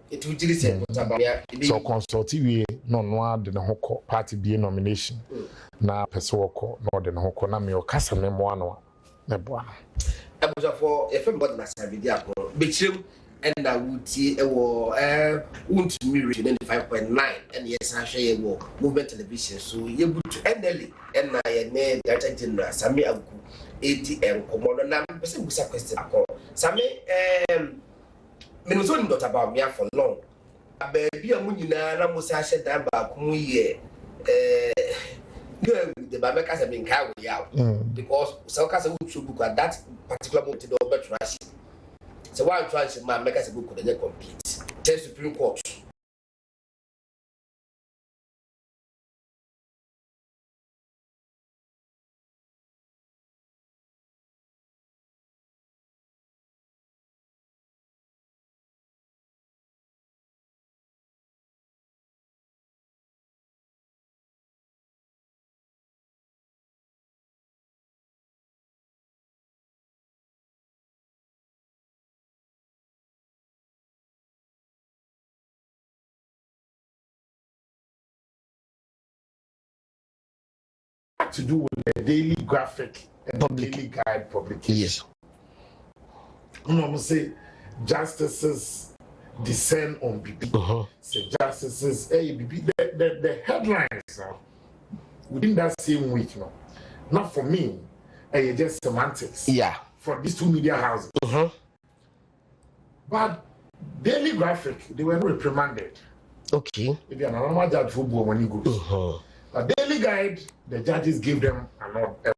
S1: It will just say
S2: so consultive no de ho party be nomination na person woko no de ho ko na me o kasa memo ano na boa.
S1: Abuja for FM body na Asare-Bediako. Bekyere and Awuku wontumi 95.9 and yes I share wo movement television so ye butu endely and na ye ne director general Sammi Awuku ATM komono na person busa question akọ Sammi me no so ni talk about me for long baby amu nyina na musa hye dan ba ko mu ye the Babeka have been carried out because some case would book at that particular moment to over trash. So why try to make us a book could complete. Tell Supreme Court.
S2: To do with the daily graphic and daily guide publication.
S1: Yes.
S2: I'm gonna say justices descend on BB. Say justices, hey BB, the headlines within that same week, no. Not for me, just semantics.
S1: Yeah.
S2: For these two media houses. But daily graphic, they were not reprimanded.
S1: Okay.
S2: If you're an normal judge for when he goes. A daily guide, the judges give them a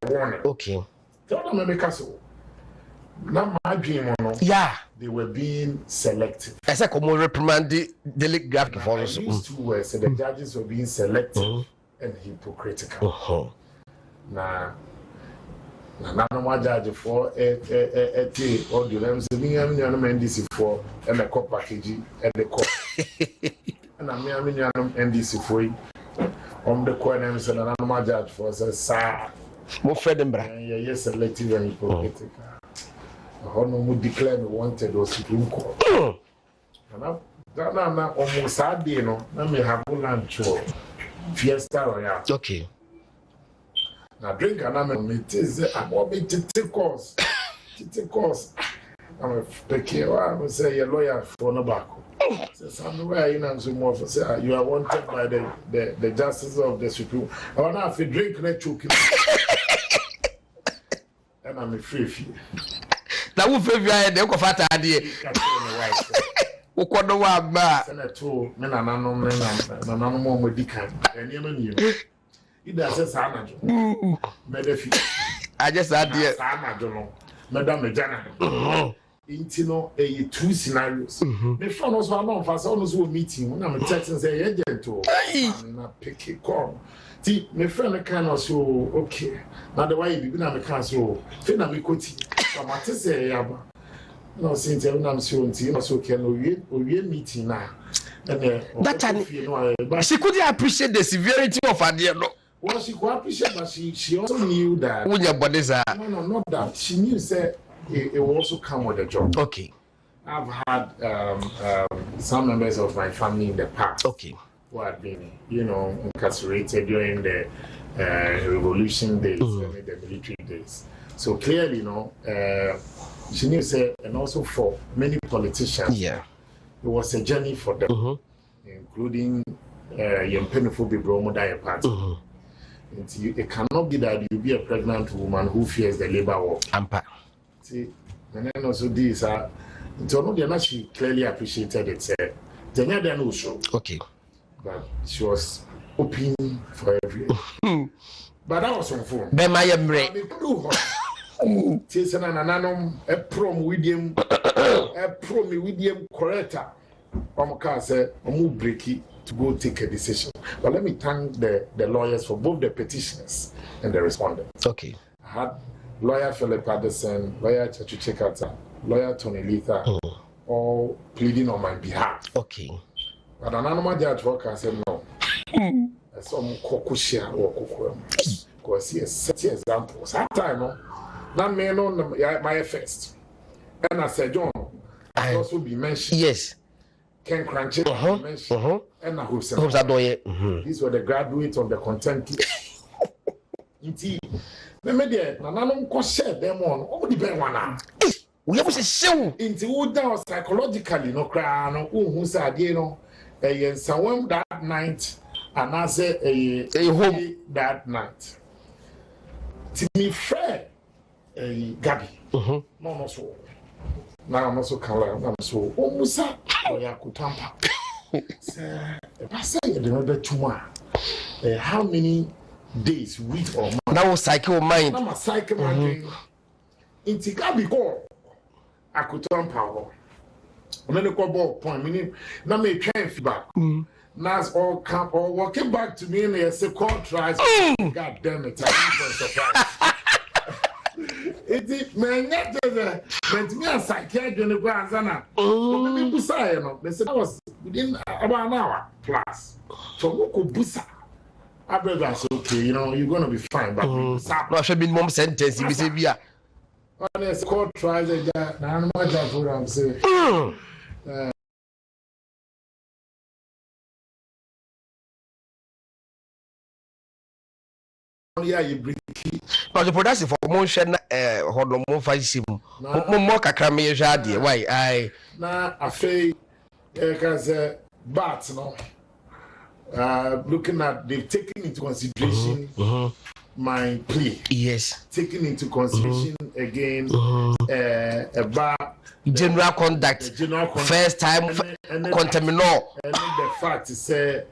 S2: warning.
S1: Okay.
S2: Tell them make us Now my dream,
S3: yeah,
S2: they were being selective.
S3: I said, come on, reprimand the delegate graphic for us.
S2: These 2 words, so the judges were being selective and hypocritical. Now, none of my judge for a audio, them saying, I'm NDC for and a cop package and the cop. And I'm NDC for on the corner, and said, I'm my judge for sir.
S3: More Fredembra.
S2: Yes, selective and hypocritical. Honor would declare me wanted or Supreme Court. And I'm almost sad, you know. Let me have lunch or fiesta royale.
S3: Okay.
S2: Now drink and I'm want me to take course. I'm a Bekyere. I say a lawyer for Nobacco. Says somewhere in and so more for say you are wanted by the justice of the Supreme. I want to have a drink and choke. And I'm a free.
S3: Now we feel very the Okofata idea. Ukodo wa ba.
S2: Senator, men and no more medical. And you it does say Sanajo. Medefi.
S3: I just had the
S2: Sanajo. Madame Jana. Intino, 2 scenarios. The phone was one of us almost were meeting when I'm texting say agent to not pick a call. See, my friend kind of so okay. Now the way you begin to cancel, Fina we could come at say Yaba. No, since I'm so can we meeting now.
S3: That time, she couldn't appreciate the severity of her dear.
S2: Well, she could appreciate, but she also knew that.
S3: When your bodies are.
S2: No, not that. She knew that it will also come with a job.
S3: Okay.
S2: I've had some members of my family in the past.
S3: Okay.
S2: Who had been, incarcerated during the revolution days, the military days. So clearly, she knew that, and also for many politicians,
S3: yeah,
S2: it was a journey for them, including Yempenifo Bibromo Daya Party. It cannot be that you be a pregnant woman who fears the labor war. See, and then also this, she clearly appreciated it. Then no show.
S3: Okay.
S2: But she was open for everyone. But that was on phone.
S3: Be my embrace.
S2: Jason and Ananum, a prom with him, corrector. Omaka said, I'm breaky to go take a decision. But let me thank the lawyers for both the petitioners and the respondents.
S3: Okay.
S2: I had lawyer Philip Addison, lawyer Chachu Chekata, lawyer Tony Letha, all pleading on my behalf.
S3: Okay.
S2: But an animal judge worker said no. Some kokushia or kokuam. Because he has set examples. That time, that man on my first. And I said, John, I also be mentioned.
S3: Yes.
S2: Ken Crunchy mentioned. And I hope so. These were the graduates of the contempt. Indeed. Remember, Nanam could share them on all the bear one.
S3: We have to show
S2: into who down psychologically, no crown, who said, someone that night, and I said, a home that night. To me, fair, Gabby. No, so. Now I'm also calling, I'm so almost up. Yakutampa. If I say another 2 months, how many days, weeks, or months?
S3: Now, cycle mind.
S2: I'm a cycle mind. Into Gabby go. I could turn power. And then the ball point, meaning, now may try feedback. Now all camp or walking back to me and they say, call tries. God damn it, I'm surprised. It's man, not the me a psychiatrist in the Guanzana. They said I was within about an hour plus. So look, Busa. I brother said, okay, you're gonna be fine, but
S3: no, should be mom sentence. You say, yeah.
S2: Honest court tries it. Now I'm not that what I'm saying. Yeah, you bring
S3: but the production for motion hold on five more kakramie jade why I
S2: na afei because but looking at they've taken into consideration my plea.
S3: Yes,
S2: taking into consideration again about
S3: general conduct, first time contaminant,
S2: and the fact is a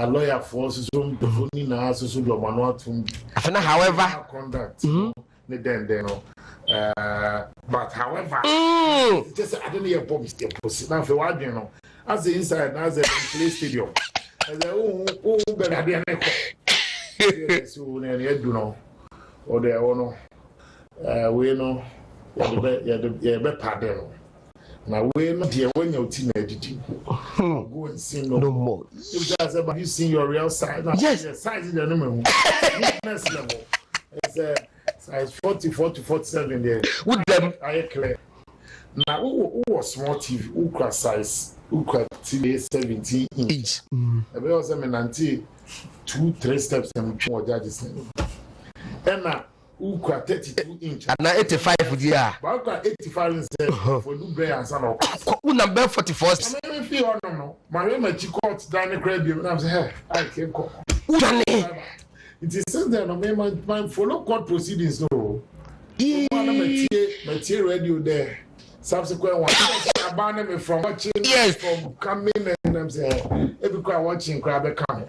S2: lawyer for some the phone now so do manual to
S3: however
S2: conduct then But however, just I don't know your bomb is the pussy. Now for what you know, as the inside, as the play stadium, as the better so do know, or the we know, yeah, be pardon. Now we know dear when you're teenage, go and see no more. If that's about you seeing your real side, yes, size is the number next level. It's size 44 to 47 there. With them, I clear. Now, who was small TV, who cross size, who cross TV 17 inch. I was a man until 2-3 steps and more judges. And now, who cross 32 inch. And now 85 with you. But 85 instead for new bear and son of who number 44th. I mean, if you don't know, my name is Chicot, Danny Crabby, and I'm saying, I can't call. It is said that my follow court proceedings. No, my radio there. Subsequent one, I banned me from watching. Yes, from coming and I'm saying, every crowd watching crowd come.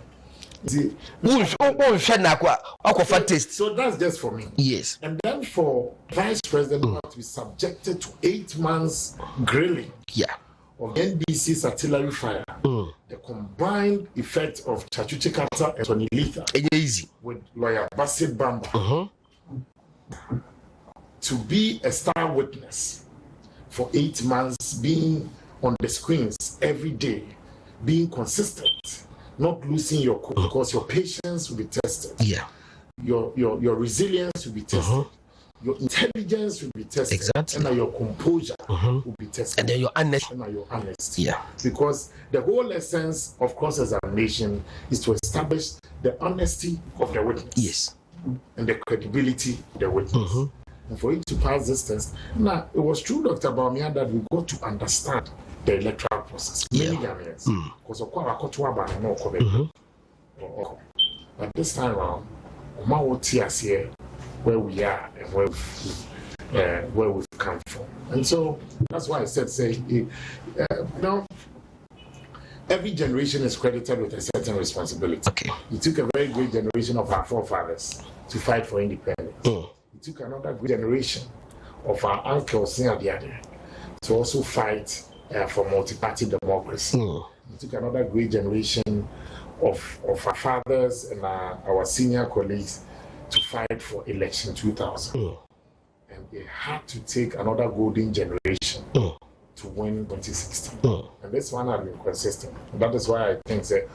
S2: See, so that's just for me. Yes, and then for vice president to be subjected to 8 months grilling. Yeah. Of NBC's artillery fire, the combined effect of Chachuche Kata and Tony Letha with lawyer Basit Bamba to be a star witness for 8 months, being on the screens every day, being consistent, not losing your cool, because your patience will be tested. Yeah, your resilience will be tested. Your intelligence will be tested, exactly, and your composure will be tested, and then your honesty. Yeah, because the whole essence of cross-examination is to establish the honesty of the witness, yes, and the credibility of the witness. And for you to pass this test, now it was true, Dr. Baumia, that we got to understand the electoral process. Many Ghanaians, because of course, but this time around, here, where we are and where we've come from. And so that's why I said, every generation is credited with a certain responsibility. Okay. It took a very great generation of our forefathers to fight for independence. It took another great generation of our uncles to also fight for multi-party democracy. It took another great generation of our fathers and our senior colleagues to fight for election 2000. And they had to take another golden generation to win 2016. And this one has been consistent. And that is why I think that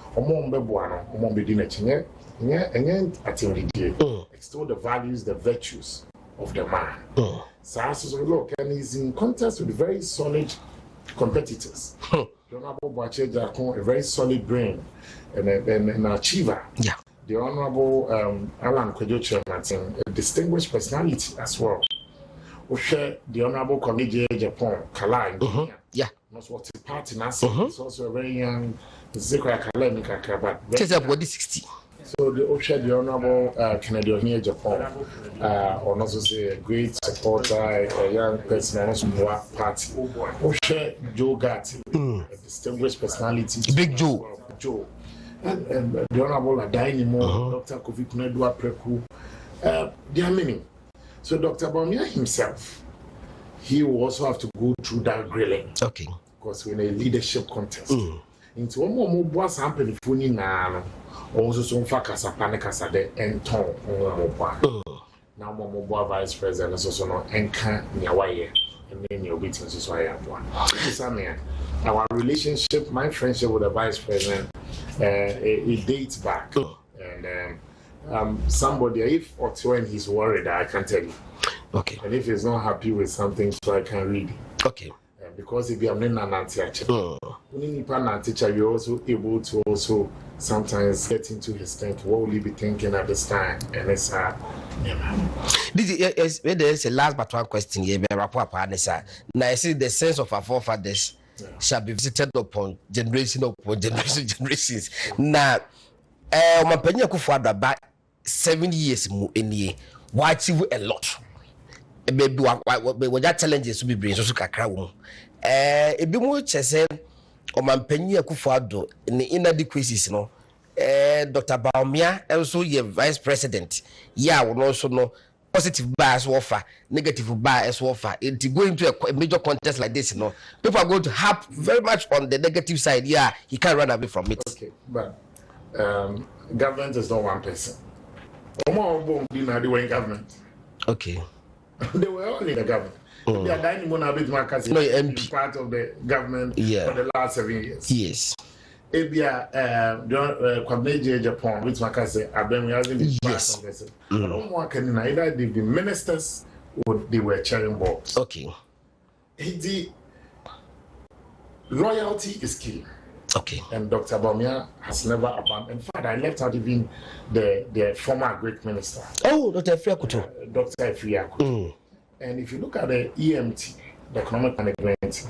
S2: extol the values, the virtues of the man. So look, and he's in contest with very solid competitors. Honorable Bekyere, a very solid brain and an achiever. Yeah. The Honorable Alan Kwejo Martin, a distinguished personality as well. The Honorable Comedian Japan, Kala, yeah, not what the party now. He's also a very young Zikra academic, but he's about 60. So the Honorable Canadian here, Japan, or also say a great supporter, a young person, also more party. Joe Gatti, a distinguished personality. Big Joe. And the Honorable Adainimo, Dr. Kofi Kunedua Preku, there are many. So Dr. Baumia himself, he will also have to go through that grilling. Okay. Because we're in a leadership contest. Into one more boss hampering funny now, also some facasa panicasa de enton now more vice president, also no encan near and then you're beating so I have one. Our relationship, my friendship with the vice president, it dates back. And somebody, if or when he's worried, I can tell you. Okay. And if he's not happy with something, so I can read. Okay. Because if you are not an teacher, you're also able to also sometimes get into his thinking. What will he be thinking at this time? And it's
S3: this is a last but one question here. Now I see the sense of our forefathers shall be visited upon generations. Now, my penny could for about 7 years more in the watch you a lot. Maybe what that challenges will be brings also kakra. It be more chesed or my penny akufado in the inadequacies, no. Dr. Baumia, also your vice president. Yeah, will also know positive bias offer, negative bias offer. To go into a major contest like this, people are going to harp very much on the negative side. Yeah, he can't run away from it.
S2: Okay, but government is not one person. They were in government.
S3: Okay.
S2: They were all in the government. They are dining on a bit more part of the government for the last 7 years.
S3: Yes.
S2: Ebia Kwabneje Japan, which Makase, I've been having part of this. I don't want to either they've been ministers or they were chairing boards.
S3: Okay.
S2: The loyalty is key.
S3: Okay.
S2: And Dr. Bawumia has never abandoned. In fact, I left out even the former great minister.
S3: Oh, Dr. Efriakuto.
S2: Dr. Efriakuto. And if you look at the EMT, the economic management,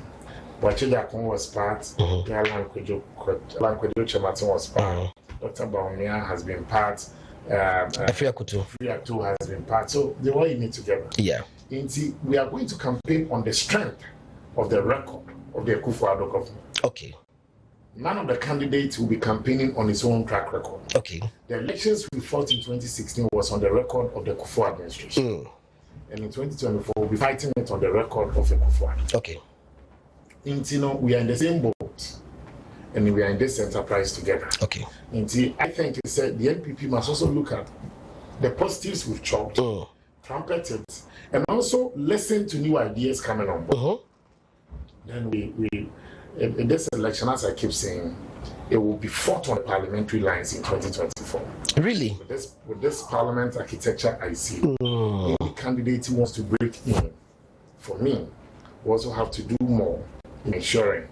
S2: Bekyere was part, Alan Kwejo Chematin was part, Dr. Bawumia has been part,
S3: Efriakuto
S2: has been part. So they all in it together.
S3: Yeah.
S2: We are going to campaign on the strength of the record of the Akufo-Addo government.
S3: Okay.
S2: None of the candidates will be campaigning on his own track record.
S3: Okay.
S2: The elections we fought in 2016 was on the record of the Akufo administration. And in 2024, we'll be fighting it on the record of the Akufo-Addo.
S3: Okay.
S2: We are in the same boat and we are in this enterprise together.
S3: Okay.
S2: I think he said the NPP must also look at the positives we've chopped, trumpet it, and also listen to new ideas coming on board. Then we in this election, as I keep saying, it will be fought on the parliamentary lines in 2024.
S3: Really?
S2: With this parliament architecture I see, any candidate who wants to break in, for me, we also have to do more in ensuring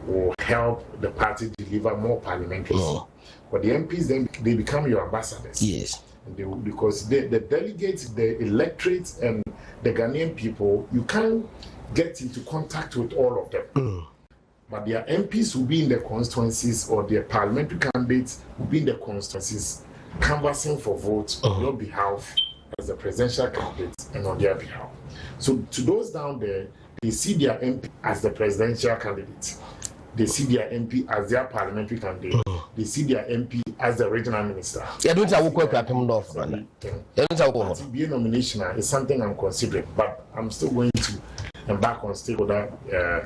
S2: will help the party deliver more parliamentary seats. But the MPs, then they become your ambassadors.
S3: Yes.
S2: Because the delegates, the electorate, and the Ghanaian people, you can't get into contact with all of them. But their MPs will be in the constituencies, or their parliamentary candidates will be in the constituencies, canvassing for votes on your behalf as the presidential candidate and on their behalf. So to those down there, they see their MP as the presidential candidate. They see their MP as their parliamentary candidate. They see their MP as the regional minister.
S3: Yeah, don't
S2: be a nomination is something I'm considering, but I'm still going to embark on stakeholder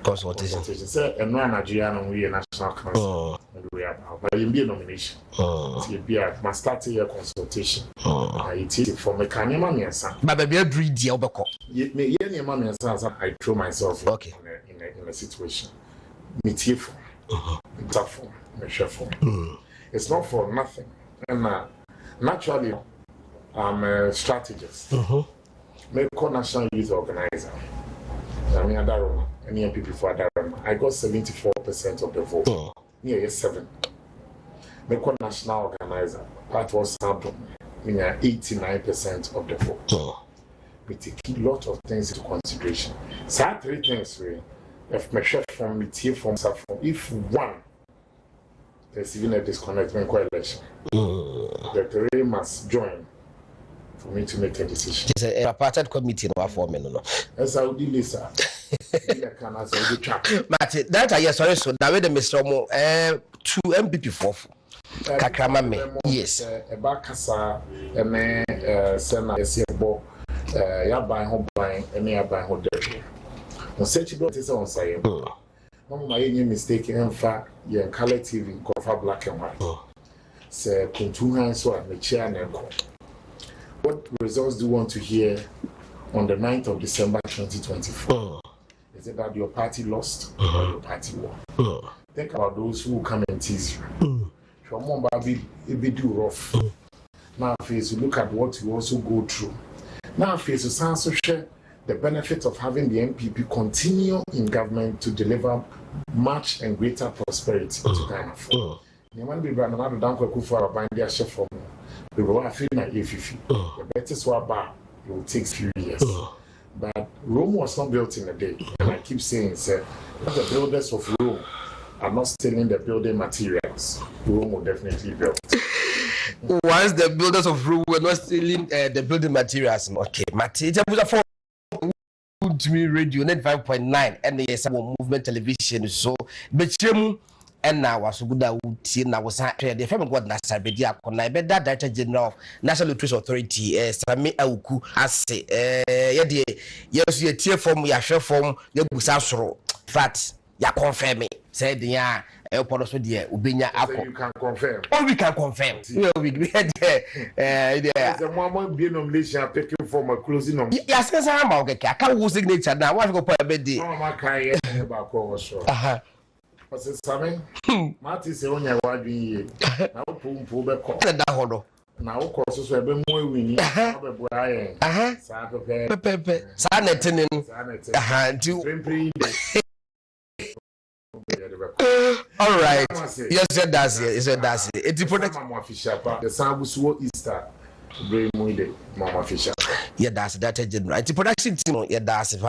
S2: consultation. Say, and no Nigerian we a national council, but you be a nomination. You be a must start a consultation. It is for me. Can you man son?
S3: But baby, a breed the obako.
S2: Me, any man son, I throw myself in a situation. Me tearful, tough, me shuffle. It's not for nothing. And naturally, I'm a strategist. Me national youth organizer. I mean, any MPP for Adaroma. I got 74% of the vote. Yeah, 7. Me national organizer. Part was sample. Me 89% of the vote. We take a lot of things into consideration. So 3 things we. If my chef from me tear from if one there's even a disconnect in coalition, the 3 must join for me to make a decision.
S3: It's a apartheid committee in our form.
S2: As I would do this, but
S3: that I sorry, so that way the Mr. Mo 2 MPP for Kakramame. Yes.
S2: A Bakasa, a man, Senna, a Sebo, Yabai home buying, and nearby home. On such a is on saying, my mistake in fact, your color TV cover black and white. Say, put 2 hands on the chair and what results do you want to hear on the 9th of December 2024? Is it that your party lost or your party won? Think about those who come and tease you. From it be rough. Now, face you look at what you also go through. Now, face you sound so share. The benefit of having the MPP continue in government to deliver much and greater prosperity to Ghana. You want to be brand another down for a bind their chef for me. We will have a if the better swap bar, it will take few years. But Rome was not built in a day. And I keep saying, sir, the builders of Rome are not stealing the building materials. Rome will definitely build.
S3: Once the builders of Rome were not stealing the building materials, okay, materials. To me radio 95.9 and the movement television so Bekyere na waso guda wuti na wosan the firm god na Asare-Bediako na be that director general of National Lotteries Authority Sammi Awuku ase ye de yesu ye tie form ya hwe form ye busa soro fat ya confirm say the ya airport so de obenya akọ
S2: you can confirm
S3: we can confirm we
S2: the moment be nomination picking for my closing on
S3: ya say say ma okeke aka wo signature na wa go pa be de
S2: no ma kai ba ko so Parce Sammi, Martin say onya wadwi ye. Na wo pompo be ko.
S3: da hodo.
S2: Na wo ko so be mu awini, be bo aye. Sa
S3: pepe. Sa netene no. Nti all right. Yes, that's it. It's product
S2: official pa. The Sabusuo Easter. Very muide mama fisher.
S3: Yeah, that's that general. It's production team. Yeah, that's it.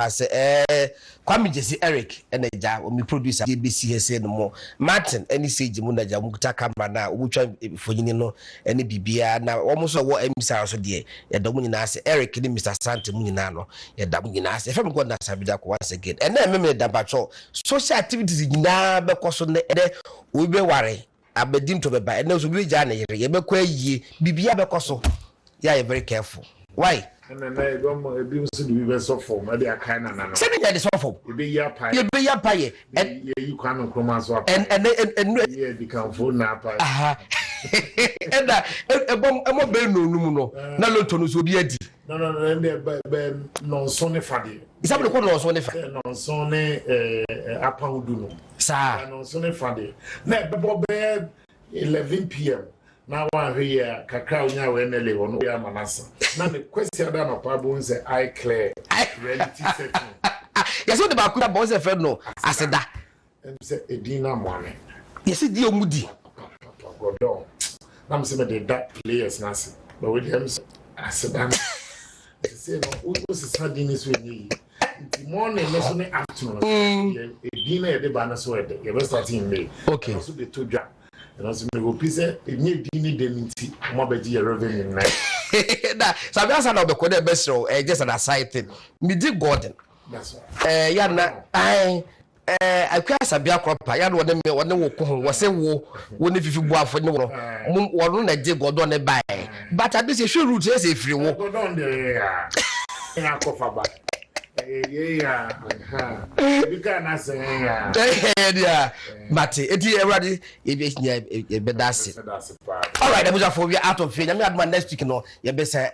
S3: Kwame Jesse Eric and ja we producer JBC say no more. Martin any sage munaja mukuta camera na ubutwa for yini no any bibia na almost wo emisa so de ya do munyina say Eric ni Mr. Sante munyina no ya da munyina say fam god na Asare-Bediako once again. And na me da patrol social activities nyina be koso ne we be ware abedim to be ba and so we ja na yere ye be kwa yie bibia be koso. Yeah, you're very careful. Why?
S2: And then I don't be so do we so form. I dey kind of na.
S3: Say me dey so form.
S2: You be ya pie.
S3: You be ya pie.
S2: And you can come as well.
S3: And
S2: yeah, become phone na pie.
S3: And that e be no. Na loto no so bi adi.
S2: No, and be no so ne fade.
S3: Isa be ko no so ne fa.
S2: No so ne apa hudu no.
S3: Sa.
S2: No so ne fade. Na be 11 p.m. Now I hear kakao nya we nele wono ya manasa. Na me question da no pabo say I clear reality setting.
S3: Yes what ba kuda boss friend no aseda.
S2: Em say edina moane.
S3: Yes di omudi.
S2: Godon. Na me say me the that players na say. But with them aseda. Say no o se sadini so ni. The morning no so ne afternoon. Edina e de ba na so e de. You start in May.
S3: Okay.
S2: So the to dwa. And also me go pise enye dini demiti mo beji revenue na
S3: na sabi asa na obekode besro just an aside thing me di garden
S2: that's why
S3: ya na akwa sabi akropa ya no wone wo ko wo se wo ne fifi buafo ne wo na je godon ne bai but abi se hwe route se free wo
S2: godon de ya kofa ba yeah because na say
S3: yeah mate eti everybody e be that's it all right abuja for we out of fear me adman next week no ye be say